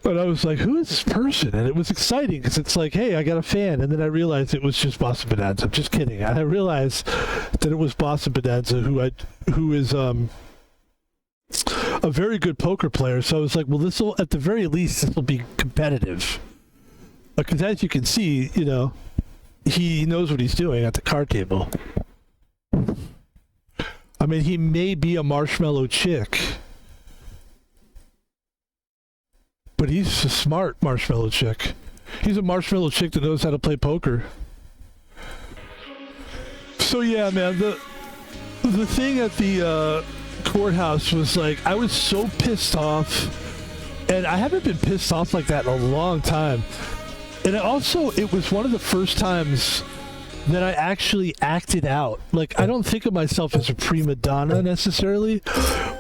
But I was like, who is this person? And it was exciting, because it's like, hey, I got a fan. And then I realized it was just Boston Bonanza. I'm just kidding. I realized that it was Boston Bonanza, who is a very good poker player. So I was like, well, at the very least, this will be competitive. Because as you can see, he knows what he's doing at the card table. I mean, he may be a marshmallow chick, but But he's a smart marshmallow chick. He's a marshmallow chick that knows how to play poker. So yeah, man, the thing at the courthouse was like, I was so pissed off, and I haven't been pissed off like that in a long time. And it was one of the first times that I actually acted out. Like, I don't think of myself as a prima donna necessarily,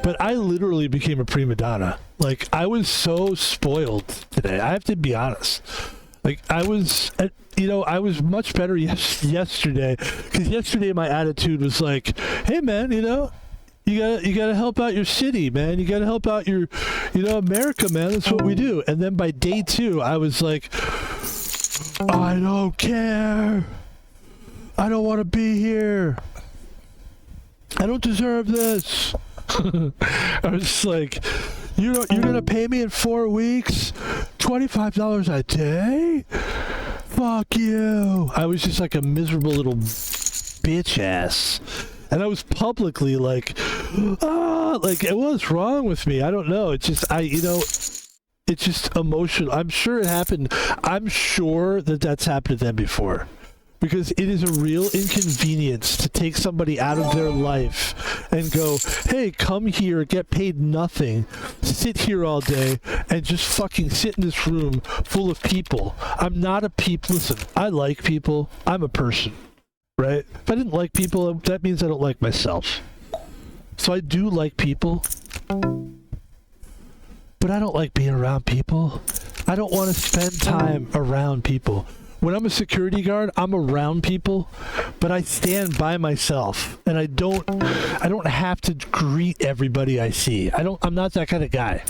but I literally became a prima donna. Like, I was so spoiled today. I have to be honest. Like, I was much better yesterday, because yesterday my attitude was like, hey man, you gotta help out your city, man. You gotta help out your, America, man. That's what we do. And then by day 2, I was like, I don't care. I don't want to be here. I don't deserve this. I was just like, you're gonna pay me in 4 weeks, $25 a day? Fuck you. I was just like a miserable little bitch ass. And I was publicly like, what's wrong with me? I don't know. It's just, it's just emotional. I'm sure it happened. I'm sure that's happened to them before. Because it is a real inconvenience to take somebody out of their life and go, hey, come here, get paid nothing, sit here all day, and just fucking sit in this room full of people. I'm not a listen, I like people. I'm a person, right? If I didn't like people, that means I don't like myself. So I do like people, but I don't like being around people. I don't want to spend time around people. When I'm a security guard, I'm around people, but I stand by myself, and I don't have to greet everybody I see. I'm not that kind of guy.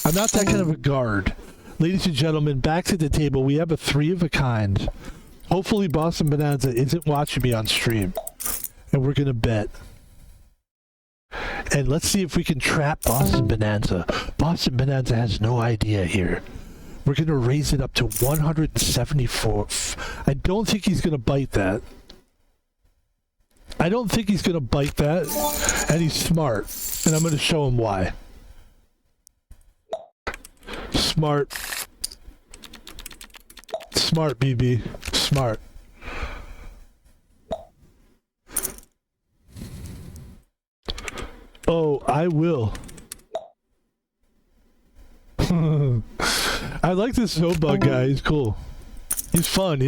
I'm not that kind of a guard. Ladies and gentlemen, back to the table. We have a 3 of a kind. Hopefully Boston Bonanza isn't watching me on stream, and we're going to bet. And let's see if we can trap Boston Bonanza. Boston Bonanza has no idea here. We're going to raise it up to 174. I don't think he's going to bite that. And he's smart. And I'm going to show him why. Smart, BB. Smart. Oh, I will. I like this Zobug guy. He's cool. He's fun,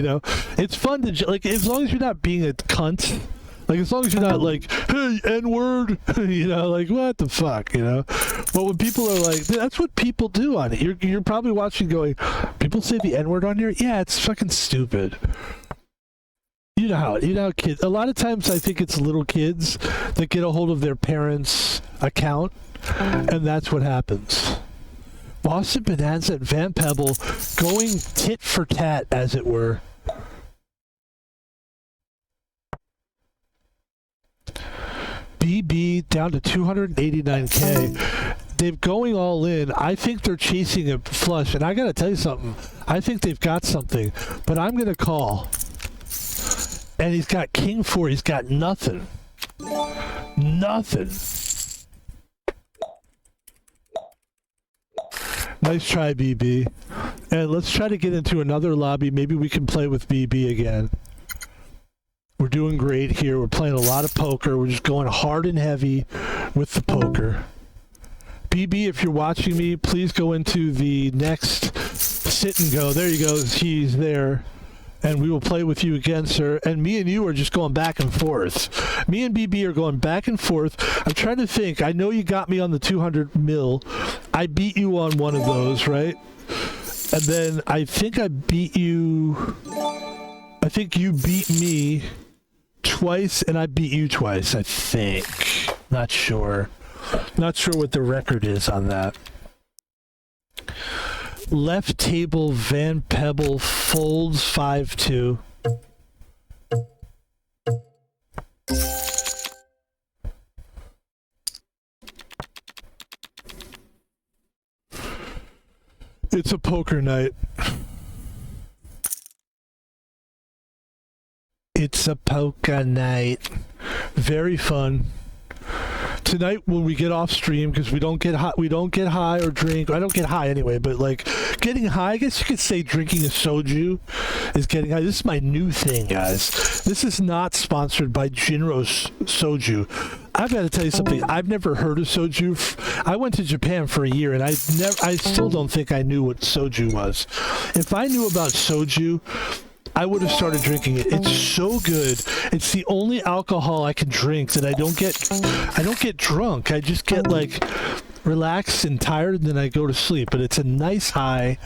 It's fun to, like, as long as you're not being a cunt. Like, as long as you're not like, hey, N-word, like, what the fuck, But when people are like, that's what people do on it. You're probably watching going, people say the N-word on here? Yeah, it's fucking stupid. You know how kids, a lot of times I think it's little kids that get a hold of their parents' account, and that's what happens. Boston Bonanza and Van Pebble going tit for tat, as it were. BB down to 289K. They're going all in. I think they're chasing a flush, and I gotta tell you something. I think they've got something, but I'm gonna call. And he's got King 4. He's got nothing. Nothing. Nice try, BB. And let's try to get into another lobby. Maybe we can play with BB again. We're doing great here. We're playing a lot of poker. We're just going hard and heavy with the poker. BB, if you're watching me, please go into the next sit and go. There you go. He's there. And we will play with you again, sir. And me and you are just going back and forth. Me and BB are going back and forth. I'm trying to think. I know you got me on the 200 mil. I beat you on one of those, right? And then I think I beat you. I think you beat me twice, and I beat you twice, I think. Not sure. Not sure what the record is on that. Left table, Van Pebble folds 5-2. It's a poker night. It's a poker night. Very fun to tonight when we get off stream, because we don't get high or drink. I don't get high anyway, but like getting high, I guess you could say drinking a soju is getting high. This is my new thing, guys. This is not sponsored by Jinro's Soju. I've got to tell you something. I've never heard of soju. I went to Japan for a year, and I still don't think I knew what soju was. If I knew about soju, I would have started drinking it. It's so good. It's the only alcohol I can drink that I don't get drunk. I just get like relaxed and tired, and then I go to sleep. But it's a nice high.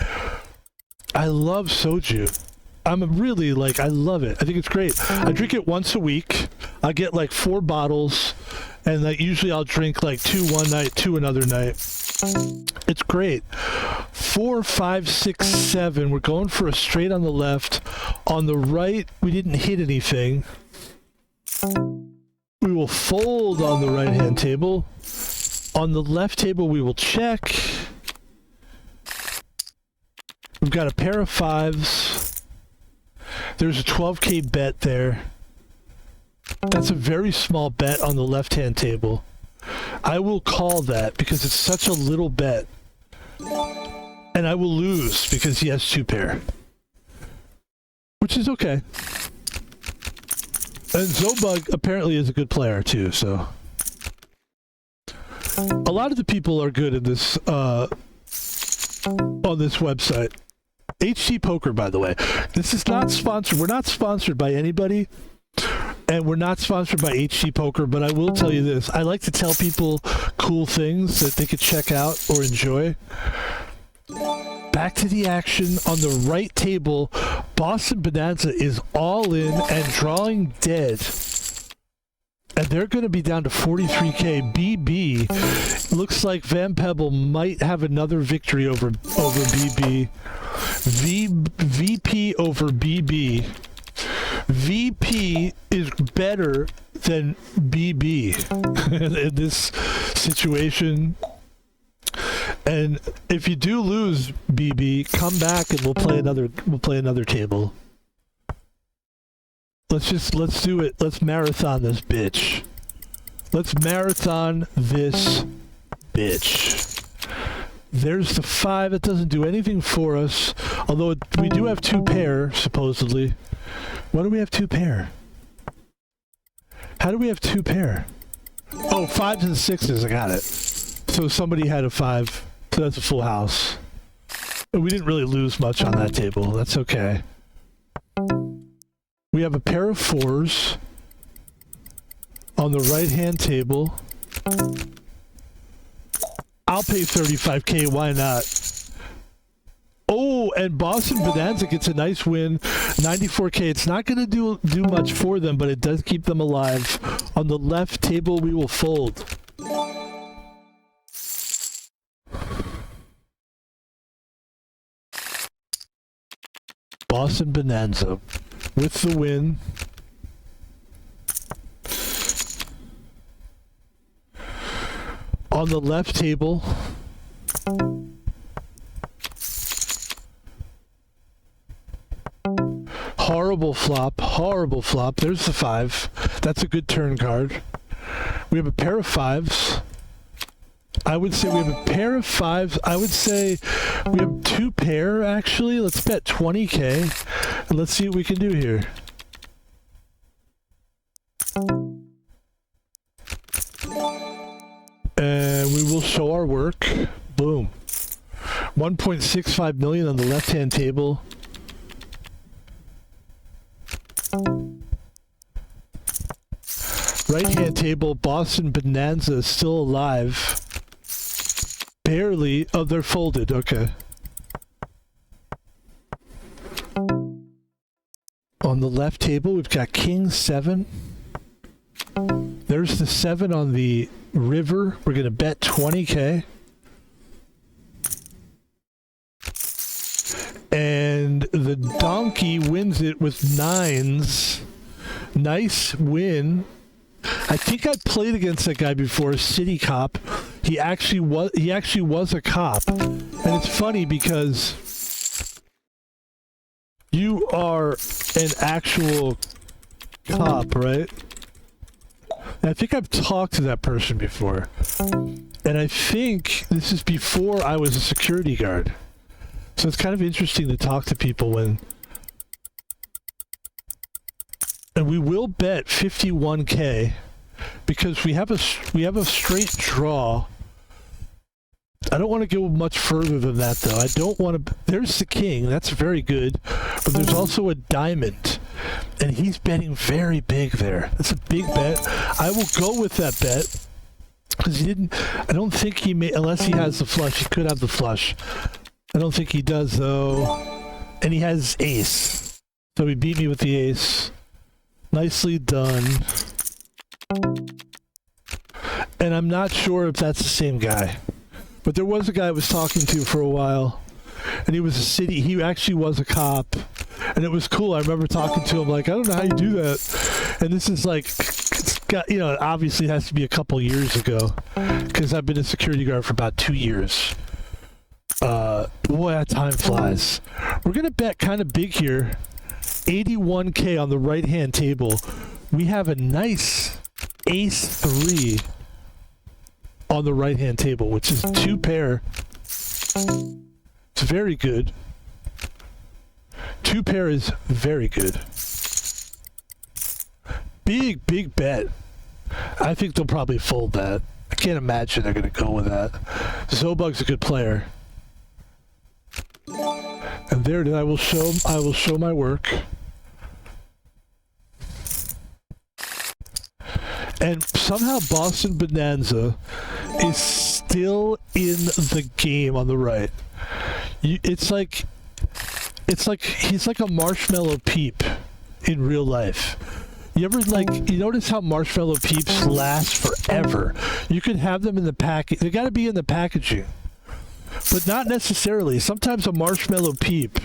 I love soju. I'm really like, I love it. I think it's great. I drink it once a week. I get like 4 bottles, and like usually I'll drink like 2 one night, 2 another night. It's great. 4, 5, 6, 7. We're going for a straight on the left. On the right, we didn't hit anything. We will fold on the right-hand table. On the left table, we will check. We've got a pair of 5s. There's a 12K bet there. That's a very small bet on the left-hand table. I will call that because it's such a little bet. And I will lose because he has 2 pair. Which is okay. And Zobug apparently is a good player too, so. A lot of the people are good in this, on this website. HT Poker, by the way. This is not sponsored. We're not sponsored by anybody. And we're not sponsored by HT Poker, but I will tell you this. I like to tell people cool things that they could check out or enjoy. Back to the action. On the right table, Boston Bonanza is all in and drawing dead. And they're going to be down to 43K. BB looks like Van Pebble might have another victory over BB. VP over BB. VP is better than BB in this situation. And if you do lose, BB, come back and we'll play another table. Let's do it. Let's marathon this bitch. Let's marathon this bitch. There's the 5. It doesn't do anything for us. Although we do have 2 pair, supposedly. Why do we have 2 pair? How do we have 2 pair? Oh, 5s and 6s. I got it. So somebody had a 5. So that's a full house. And we didn't really lose much on that table. That's okay. We have a pair of 4s on the right-hand table. I'll pay 35K. Why not? Oh, and Boston Bonanza gets a nice win, 94K. It's not going to do much for them, but it does keep them alive. On the left table, we will fold. Boston Bonanza with the win. On the left table, horrible flop, horrible flop. There's the 5. That's a good turn card. We have a pair of 5s. I would say we have a pair of 5s. I would say we have 2 pair, actually. Let's bet 20K. And let's see what we can do here. And we will show our work. Boom. 1.65 million on the left-hand table. Right-hand table, Boston Bonanza is still alive. Barely. Oh, they're folded. Okay. On the left table, we've got King 7. There's the 7 on the river. We're going to bet 20K. And the donkey wins it with 9s. Nice win. I think I played against that guy before, City Cop. He actually was a cop. And it's funny because you are an actual cop, right? I think I've talked to that person before. And I think this is before I was a security guard. So it's kind of interesting to talk to people when... And we will bet 51K because we have a straight draw. I don't want to go much further than that, though. I don't want to... There's the king. That's very good. But there's also a diamond. And he's betting very big there. That's a big bet. I will go with that bet. Because he didn't... I don't think he may... Unless he has the flush. He could have the flush. I don't think he does, though. And he has ace. So he beat me with the ace. Nicely done. And I'm not sure if that's the same guy. But there was a guy I was talking to for a while. And he was he actually was a cop. And it was cool. I remember talking to him like, I don't know how you do that. And this is like, it's got, you know, it obviously has to be a couple years ago. Because I've been a security guard for about 2 years. Boy, that time flies. We're going to bet kind of big here. 81K on the right-hand table. We have a nice ace 3 on the right-hand table, which is 2 pair. It's very good. 2 pair is very good. Big bet. I think they'll probably fold that. I can't imagine they're going to go with that. Zobug's a good player. And there I will show my work. And somehow Boston Bonanza is still in the game on the right. It's like he's like a marshmallow peep in real life. You ever you notice how marshmallow peeps last forever? You can have them in the package. They got to be in the packaging, but not necessarily. Sometimes a marshmallow peep,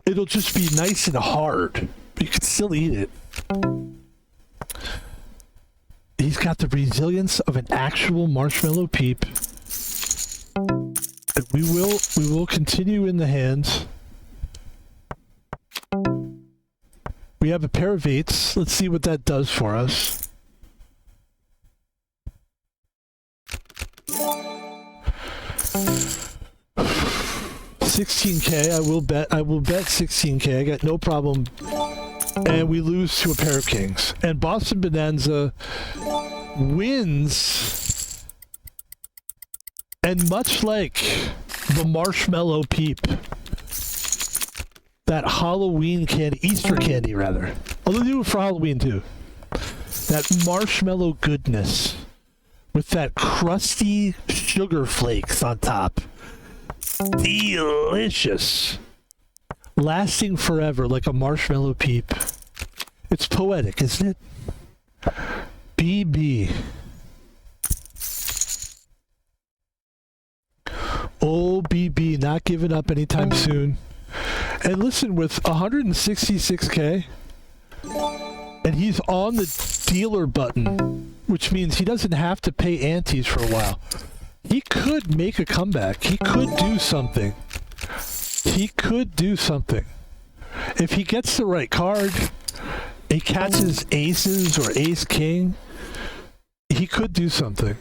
it'll just be nice and hard, but you can still eat it. He's got the resilience of an actual marshmallow peep. And we will continue in the hand. We have a pair of 8s. Let's see what that does for us. $16K. I will bet 16K. I got no problem. And we lose to a pair of kings. And Boston Bonanza wins. And much like the marshmallow peep, that Halloween candy, Easter candy rather. Although they do it for Halloween too. That marshmallow goodness with that crusty sugar flakes on top. Delicious. Lasting forever like a marshmallow peep. It's poetic, isn't it? BB. Oh, BB, not giving up anytime soon. And listen, with 166K, and he's on the dealer button, which means he doesn't have to pay antes for a while. He could make a comeback. He could do something. He could do something. If he gets the right card, he catches aces or ace king, he could do something.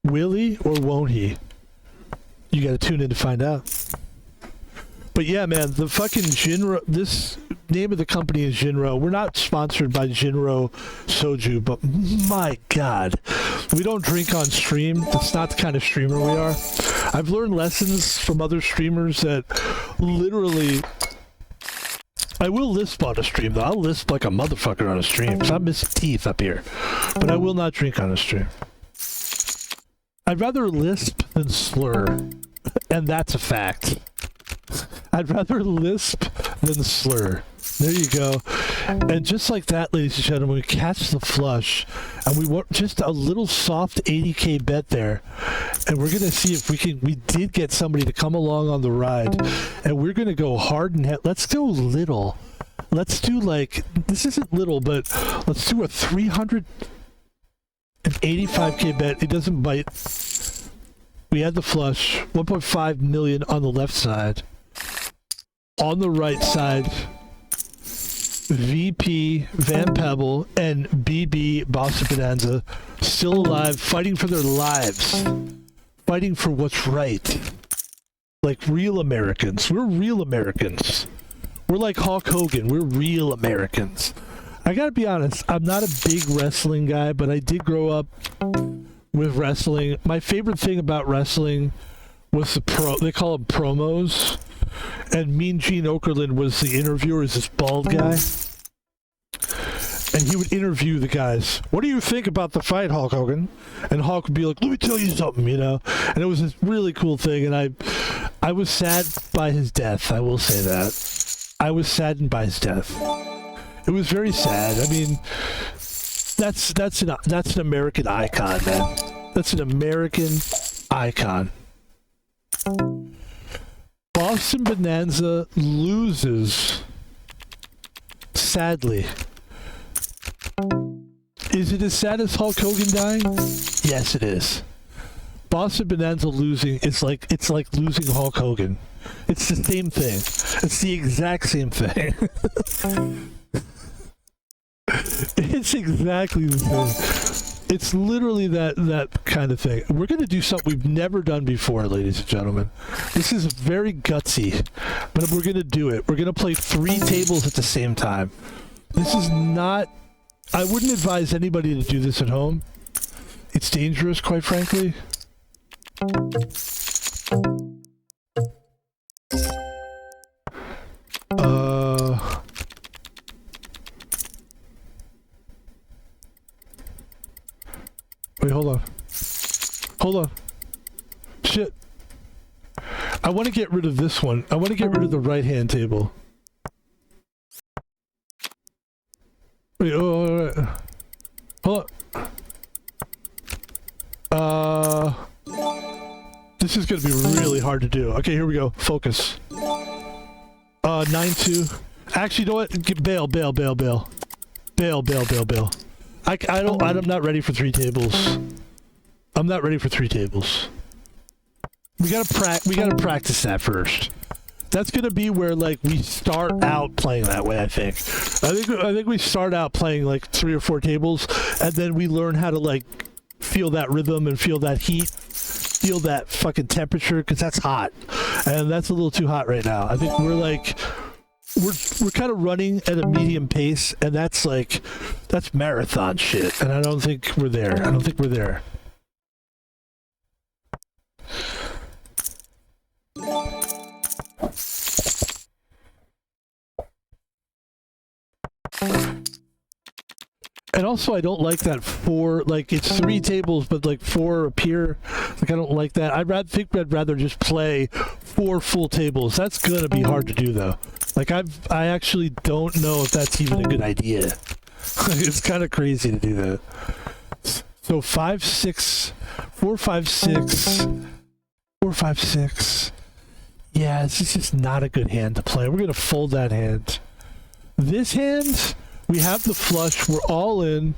Will he or won't he? You gotta tune in to find out. But yeah, man, the fucking Jinro, this name of the company is Jinro. We're not sponsored by Jinro Soju, but my God, we don't drink on stream. That's not the kind of streamer we are. I've learned lessons from other streamers that literally, I will lisp on a stream though. I'll lisp like a motherfucker on a stream because I'm missing teeth up here. But I will not drink on a stream. I'd rather lisp than slur, and that's a fact. I'd rather lisp than slur. There you go. And just like that, ladies and gentlemen, we catch the flush, and we want just a little soft 80K bet there. And we're going to see if we did get somebody to come along on the ride, and we're going to go hard and let's go little. Let's do this isn't little, but let's do a 385K bet. It doesn't bite. We had the flush, 1.5 million on the left side. On the right side, VP, Van Pebble, and BB, Boston Bonanza, still alive, fighting for their lives. Fighting for what's right. Like real Americans. We're real Americans. We're like Hulk Hogan. We're real Americans. I gotta be honest, I'm not a big wrestling guy, but I did grow up with wrestling. My favorite thing about wrestling was they call them promos. And Mean Gene Okerlund was the interviewer, is this bald guy. And he would interview the guys. What do you think about the fight, Hulk Hogan? And Hulk would be like, let me tell you something, you know? And it was this really cool thing, and I was sad by his death, I will say that. I was saddened by his death. It was very sad. I mean, that's an American icon, man. That's an American icon. Boston Bonanza loses, sadly. Is it as sad as Hulk Hogan dying? Yes, it is. Boston Bonanza losing, it's like losing Hulk Hogan. It's the same thing. It's the exact same thing. It's exactly the same. It's literally that kind of thing. We're going to do something we've never done before, ladies and gentlemen. This is very gutsy, but we're going to do it. We're going to play 3 tables at the same time. This is not... I wouldn't advise anybody to do this at home. It's dangerous, quite frankly. Wait, hold on. Hold on. Shit. I want to get rid of this one. I want to get rid of the right-hand table. Wait, oh, right. Hold on. This is going to be really hard to do. Okay, here we go. Focus. 9-2. Actually, you know what? Bail. Bail. I'm not ready for 3 tables. I'm not ready for 3 tables. We gotta practice that first. That's gonna be where like we start out playing that way. I think we start out playing like 3 or 4 tables, and then we learn how to like feel that rhythm and feel that heat, feel that fucking temperature, because that's hot, and that's a little too hot right now. I think we're kind of running at a medium pace, and that's marathon shit, and I don't think we're there. And also, I don't like that 4, like, it's 3 tables, but like 4 appear. Like, I don't like that. I'd rather just play 4 full tables. That's gonna be hard to do, though. Like, I actually don't know if that's even a good idea. It's kind of crazy to do that. So 5, 6, 4, 5, 6, 4, 5, 6. Yeah, this is just not a good hand to play. We're gonna fold that hand. This hand, we have the flush. We're all in.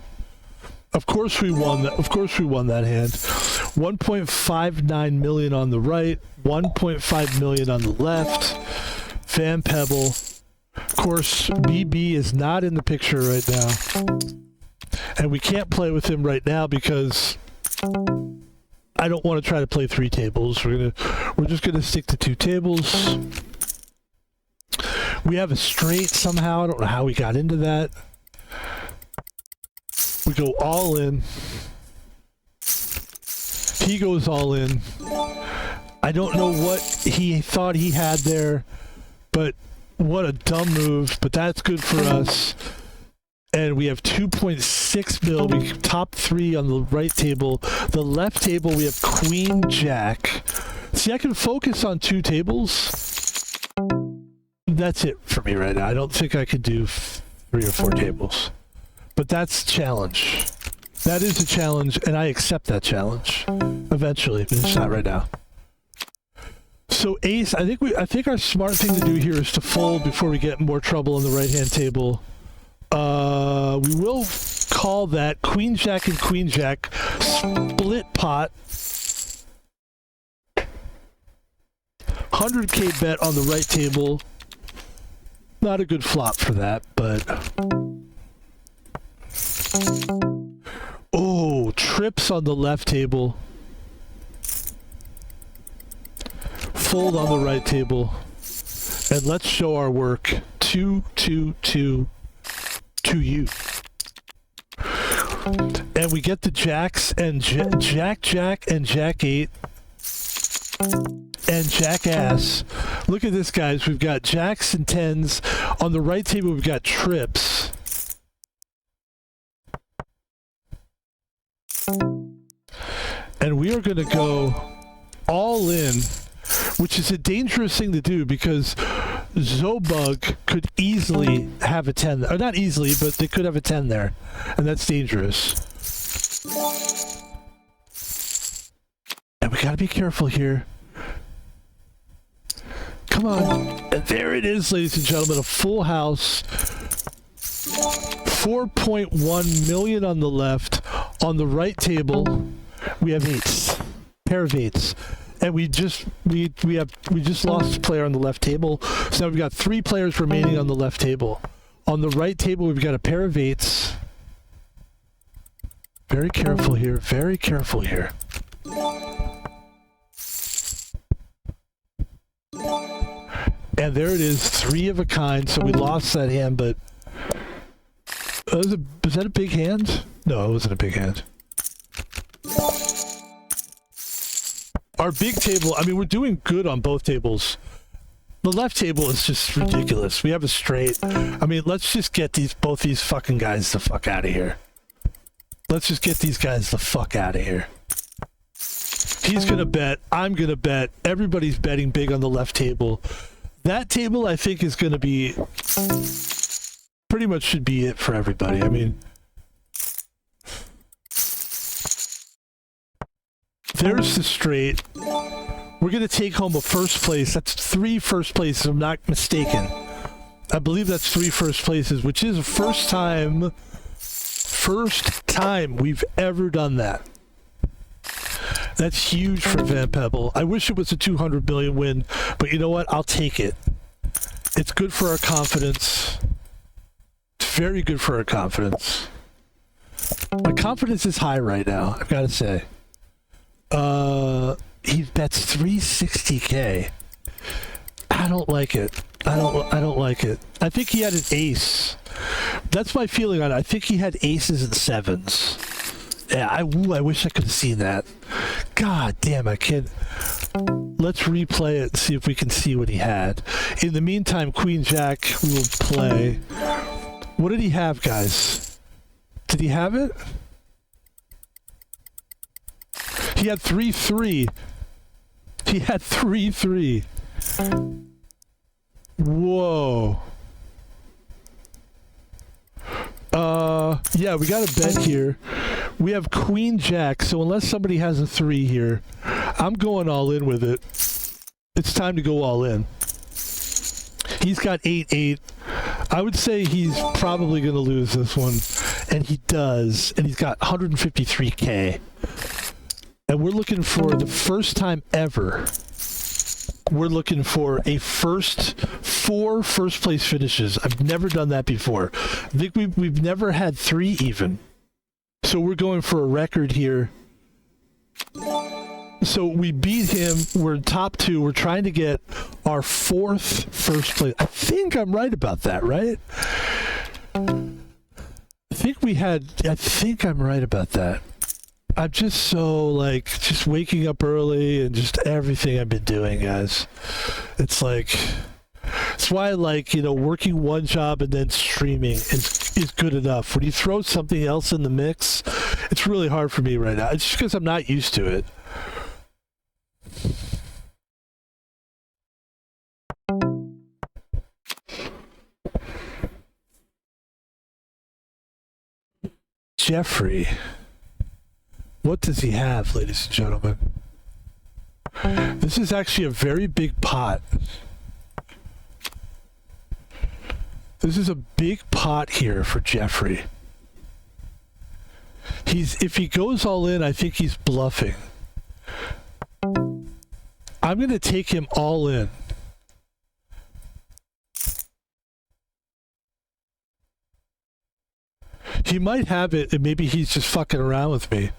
Of course we won that. Of course we won that hand. 1.59 million on the right. 1.5 million on the left. Van Pebble. Of course, BB is not in the picture right now, and we can't play with him right now because I don't want to try to play 3 tables. We're just gonna stick to 2 tables. We have a straight somehow. I don't know how we got into that. We go all in. He goes all in. I don't know what he thought he had there, but what a dumb move. But that's good for us. And we have 2.6 mil. We top 3 on the right table. The left table, we have Queen Jack. See, I can focus on 2 tables. That's it for me right now. I don't think I could do 3 or 4 tables. But that's a challenge. That is a challenge, and I accept that challenge eventually, but it's not right now. So ace, I think our smart thing to do here is to fold before we get in more trouble on the right-hand table. We will call that Queen Jack and Queen Jack split pot. 100K bet on the right table. Not a good flop for that, but... Oh, trips on the left table. Fold on the right table. And let's show our work. 2, 2, 2 to you. And we get the jacks and jack, jack, and jack 8. And jackass. Look at this, guys. We've got jacks and 10s. On the right table, we've got trips. And we are going to go all in, which is a dangerous thing to do because Zobug could easily have a 10. Or not easily, but they could have a 10 there. And that's dangerous. And we got to be careful here. Come on. And there it is, ladies and gentlemen. A full house. 4.1 million on the left. On the right table, we have 8s. Pair of 8s. And we just lost a player on the left table. So now we've got 3 players remaining on the left table. On the right table, we've got a pair of 8s. Very careful here. Very careful here. And there it is, 3 of a kind. So we lost that hand, but was that a big hand? No, it wasn't a big hand. Our big table, I mean, we're doing good on both tables. The left table is just ridiculous. We have a straight. I mean, let's just get both these fucking guys the fuck out of here. Let's just get these guys the fuck out of here. He's gonna bet. I'm gonna bet. Everybody's betting big on the left table. That table, I think, is gonna be... pretty much should be it for everybody. I mean... there's the straight. We're going to take home a first place. That's 3 first places, if I'm not mistaken. I believe that's 3 first places, which is the first time we've ever done that. That's huge for Van Pebble. I wish it was a 200 billion win, but you know what? I'll take it. It's good for our confidence. It's very good for our confidence. My confidence is high right now, I've got to say. He bets 360k. I don't like it. I don't like it. I think he had an ace. That's my feeling on it. I think he had aces and 7s. Yeah, I wish I could have seen that. God damn, I can't. Let's replay it and see if we can see what he had. In the meantime, Queen Jack will play. What did he have, guys? Did he have it? He had 3-3. He had 3-3. Whoa. Yeah, we got a bet here. We have Queen Jack, so unless somebody has a 3 here, I'm going all in with it. It's time to go all in. He's got 8-8. I would say he's probably going to lose this one, and he does, and he's got 153k. And we're looking for the first time ever. We're looking for a 4 first place finishes. I've never done that before. I think we've never had 3 even. So we're going for a record here. So we beat him. We're in top 2. We're trying to get our 4th first place. I think I'm right about that, right? I think I'm right about that. I'm just so, just waking up early and just everything I've been doing, guys. It's why I like, working one job and then streaming is good enough. When you throw something else in the mix, it's really hard for me right now. It's just because I'm not used to it. Jeffrey. What does he have, ladies and gentlemen? This is actually a very big pot. This is a big pot here for Jeffrey. If he goes all in, I think he's bluffing. I'm going to take him all in. He might have it, and maybe he's just fucking around with me.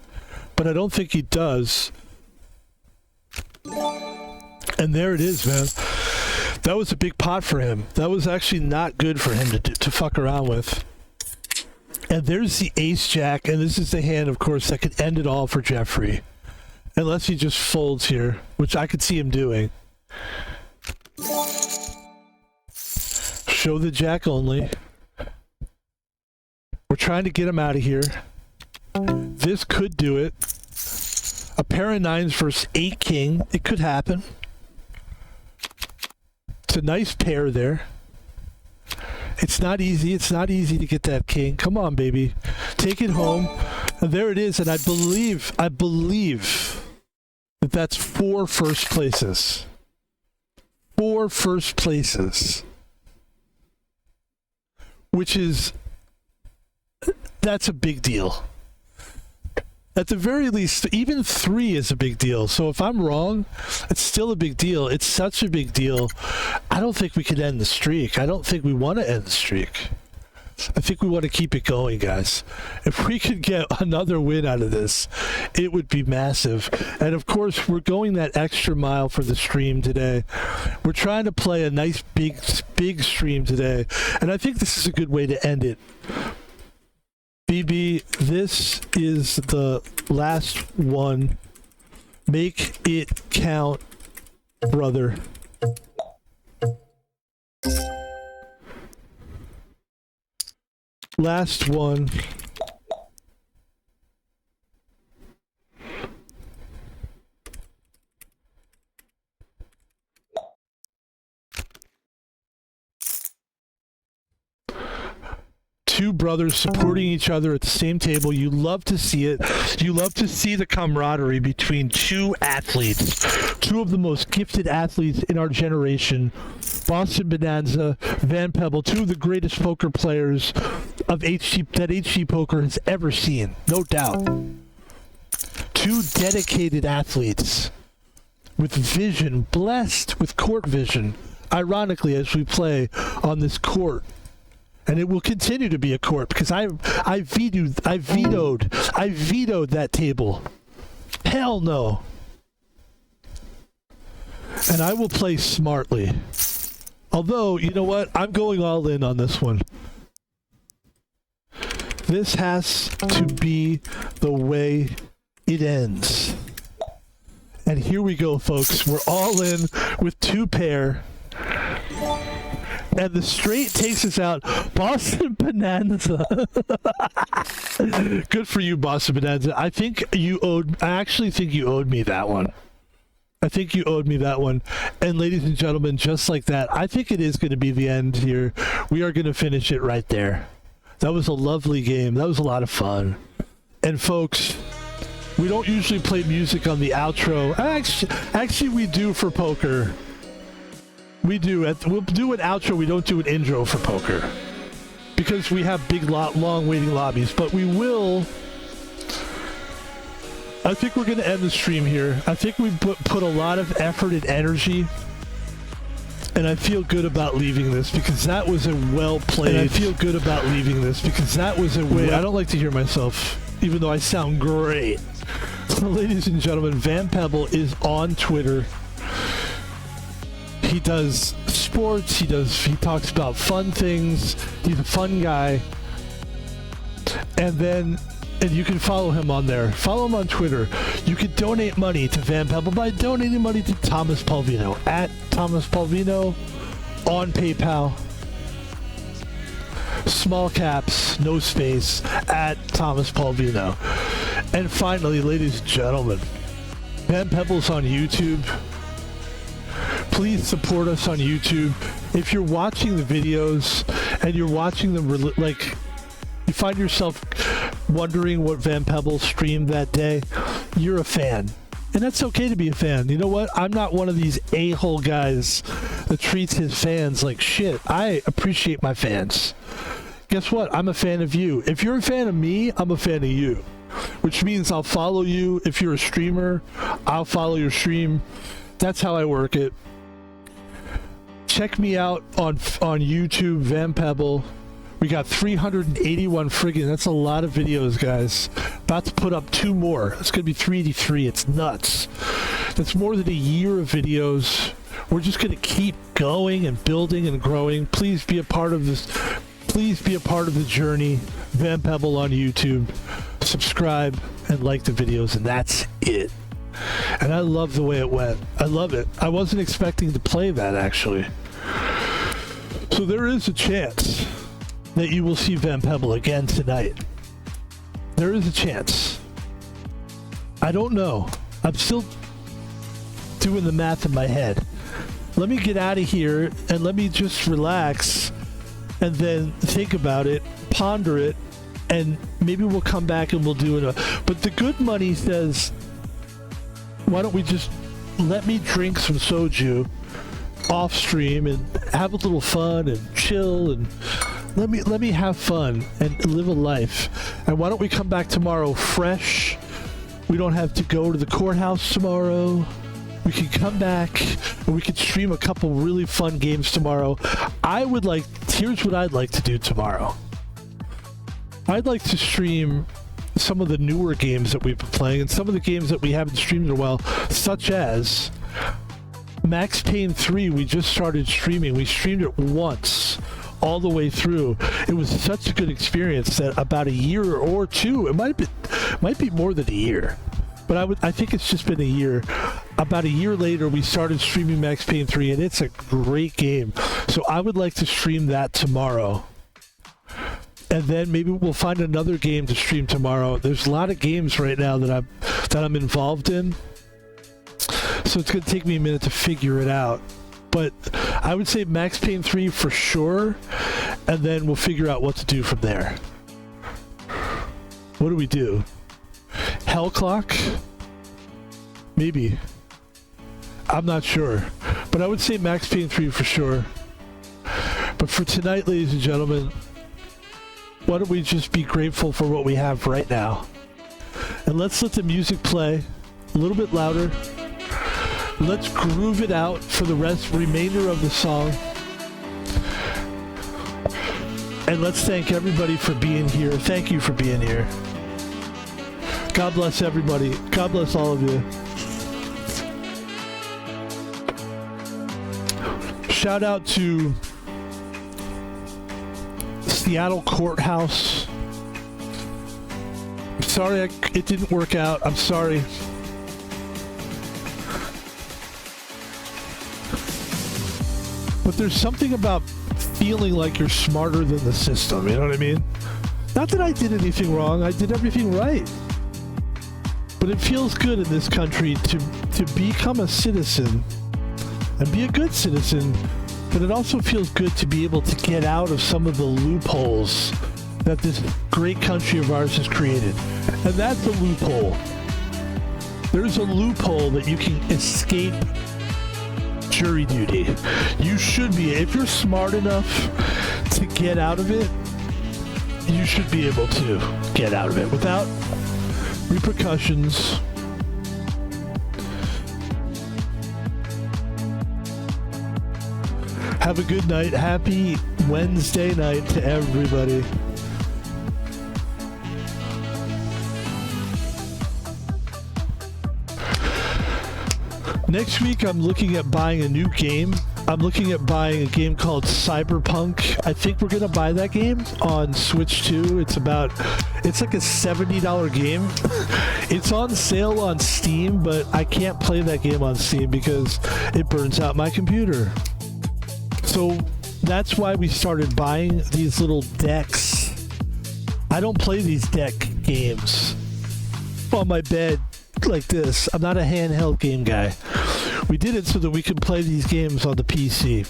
But I don't think he does. And there it is, man. That was a big pot for him. That was actually not good for him to fuck around with. And there's the ace-jack, and this is the hand, of course, that could end it all for Jeffrey. Unless he just folds here, which I could see him doing. Show the jack only. We're trying to get him out of here. This could do it. A pair of nines versus 8-king. It could happen. It's a nice pair there. It's not easy. It's not easy to get that king. Come on, baby. Take it home. And there it is. And I believe that that's 4 first places. 4 first places. Which is, that's a big deal. At the very least, even 3 is a big deal. So if I'm wrong, it's still a big deal. It's such a big deal. I don't think we can end the streak. I don't think we want to end the streak. I think we want to keep it going, guys. If we could get another win out of this, it would be massive. And of course, we're going that extra mile for the stream today. We're trying to play a nice big stream today. And I think this is a good way to end it. BB, this is the last one. Make it count, brother. Last one. Two brothers supporting each other at the same table. You love to see it. You love to see the camaraderie between two athletes, two of the most gifted athletes in our generation. Boston Bonanza, Van Pebble, two of the greatest poker players of HG poker has ever seen, no doubt. Two dedicated athletes with vision, blessed with court vision, ironically, as we play on this court. And it will continue to be a court because I vetoed that table. Hell no. And I will play smartly. Although, you know what? I'm going all in on this one. This has to be the way it ends. And here we go, folks. We're all in with 2 pair. And the straight takes us out. Boston Bonanza. Good for you, Boston Bonanza. I actually think you owed me that one. I think you owed me that one. And ladies and gentlemen, just like that, I think it is going to be the end here. We are going to finish it right there. That was a lovely game. That was a lot of fun. And folks, we don't usually play music on the outro. Actually, we do for poker. We do. We'll do an outro. We don't do an intro for poker because we have long waiting lobbies. But we will. I think we're going to end the stream here. I think we put a lot of effort and energy, and I feel good about leaving this because that was a well played. And I feel good about leaving this because that was a way. I don't like to hear myself, even though I sound great. So, ladies and gentlemen, Van Pebble is on Twitter. He does sports, he talks about fun things, he's a fun guy. And you can follow him on there. Follow him on Twitter. You can donate money to Van Pebble by donating money to Thomas Palvino at Thomas Palvino on PayPal. Small caps, no space, at Thomas Palvino. And finally, ladies and gentlemen, Van Pebble's on YouTube. Please support us on YouTube. If you're watching the videos and you're watching them, like, you find yourself wondering what Van Pebble streamed that day, you're a fan. And that's okay to be a fan. You know what? I'm not one of these a-hole guys that treats his fans like shit. I appreciate my fans. Guess what? I'm a fan of you. If you're a fan of me, I'm a fan of you. Which means I'll follow you. If you're a streamer, I'll follow your stream. That's how I work it. Check me out on YouTube, Van Pebble. We got 381 friggin'. That's a lot of videos, guys. About to put up 2 more. It's going to be 383. It's nuts. That's more than a year of videos. We're just going to keep going and building and growing. Please be a part of this. Please be a part of the journey. Van Pebble on YouTube. Subscribe and like the videos, and that's it. And I love the way it went. I love it. I wasn't expecting to play that, actually. So there is a chance that you will see Van Pebble again tonight. There is a chance. I don't know. I'm still doing the math in my head. Let me get out of here and let me just relax and then think about it, ponder it, and maybe we'll come back and we'll do it. But the good money says, why don't we just let me drink some soju off stream and have a little fun and chill, and let me have fun and live a life. And why don't we come back tomorrow fresh? We don't have to go to the courthouse tomorrow. We can come back and we can stream a couple really fun games tomorrow. Here's what I'd like to do tomorrow. I'd like to stream some of the newer games that we've been playing and some of the games that we haven't streamed in a while, such as Max Payne 3. We just started streaming. We streamed it once all the way through. It was such a good experience that about a year or two, it might be more than a year, but I think it's just been a year. About a year later, we started streaming Max Payne 3, and it's a great game. So I would like to stream that tomorrow. And then maybe we'll find another game to stream tomorrow. There's a lot of games right now that I'm involved in. So it's going to take me a minute to figure it out. But I would say Max Payne 3 for sure, and then we'll figure out what to do from there. What do we do? Hell Clock? Maybe. I'm not sure. But I would say Max Payne 3 for sure. But for tonight, ladies and gentlemen, why don't we just be grateful for what we have right now? And let's let the music play a little bit louder. Let's groove it out for the remainder of the song. And let's thank everybody for being here. Thank you for being here. God bless everybody. God bless all of you. Shout out to Seattle Courthouse. I'm sorry it didn't work out. I'm sorry. But there's something about feeling like you're smarter than the system, you know what I mean? Not that I did anything wrong, I did everything right. But it feels good in this country to become a citizen and be a good citizen, but it also feels good to be able to get out of some of the loopholes that this great country of ours has created. And that's a loophole. There's a loophole that you can escape jury duty. You should be. If you're smart enough to get out of it, you should be able to get out of it without repercussions. Have a good night. Happy Wednesday night to everybody. Next week, I'm looking at buying a new game. I'm looking at buying a game called Cyberpunk. I think we're going to buy that game on Switch 2. It's like a $70 game. It's on sale on Steam, but I can't play that game on Steam because it burns out my computer. So that's why we started buying these little decks. I don't play these deck games on my bed like this. I'm not a handheld game guy. We did it so that we could play these games on the PC.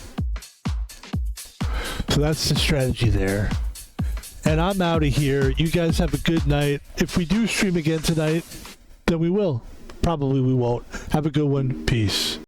So that's the strategy there. And I'm out of here. You guys have a good night. If we do stream again tonight, then we will. Probably we won't. Have a good one. Peace.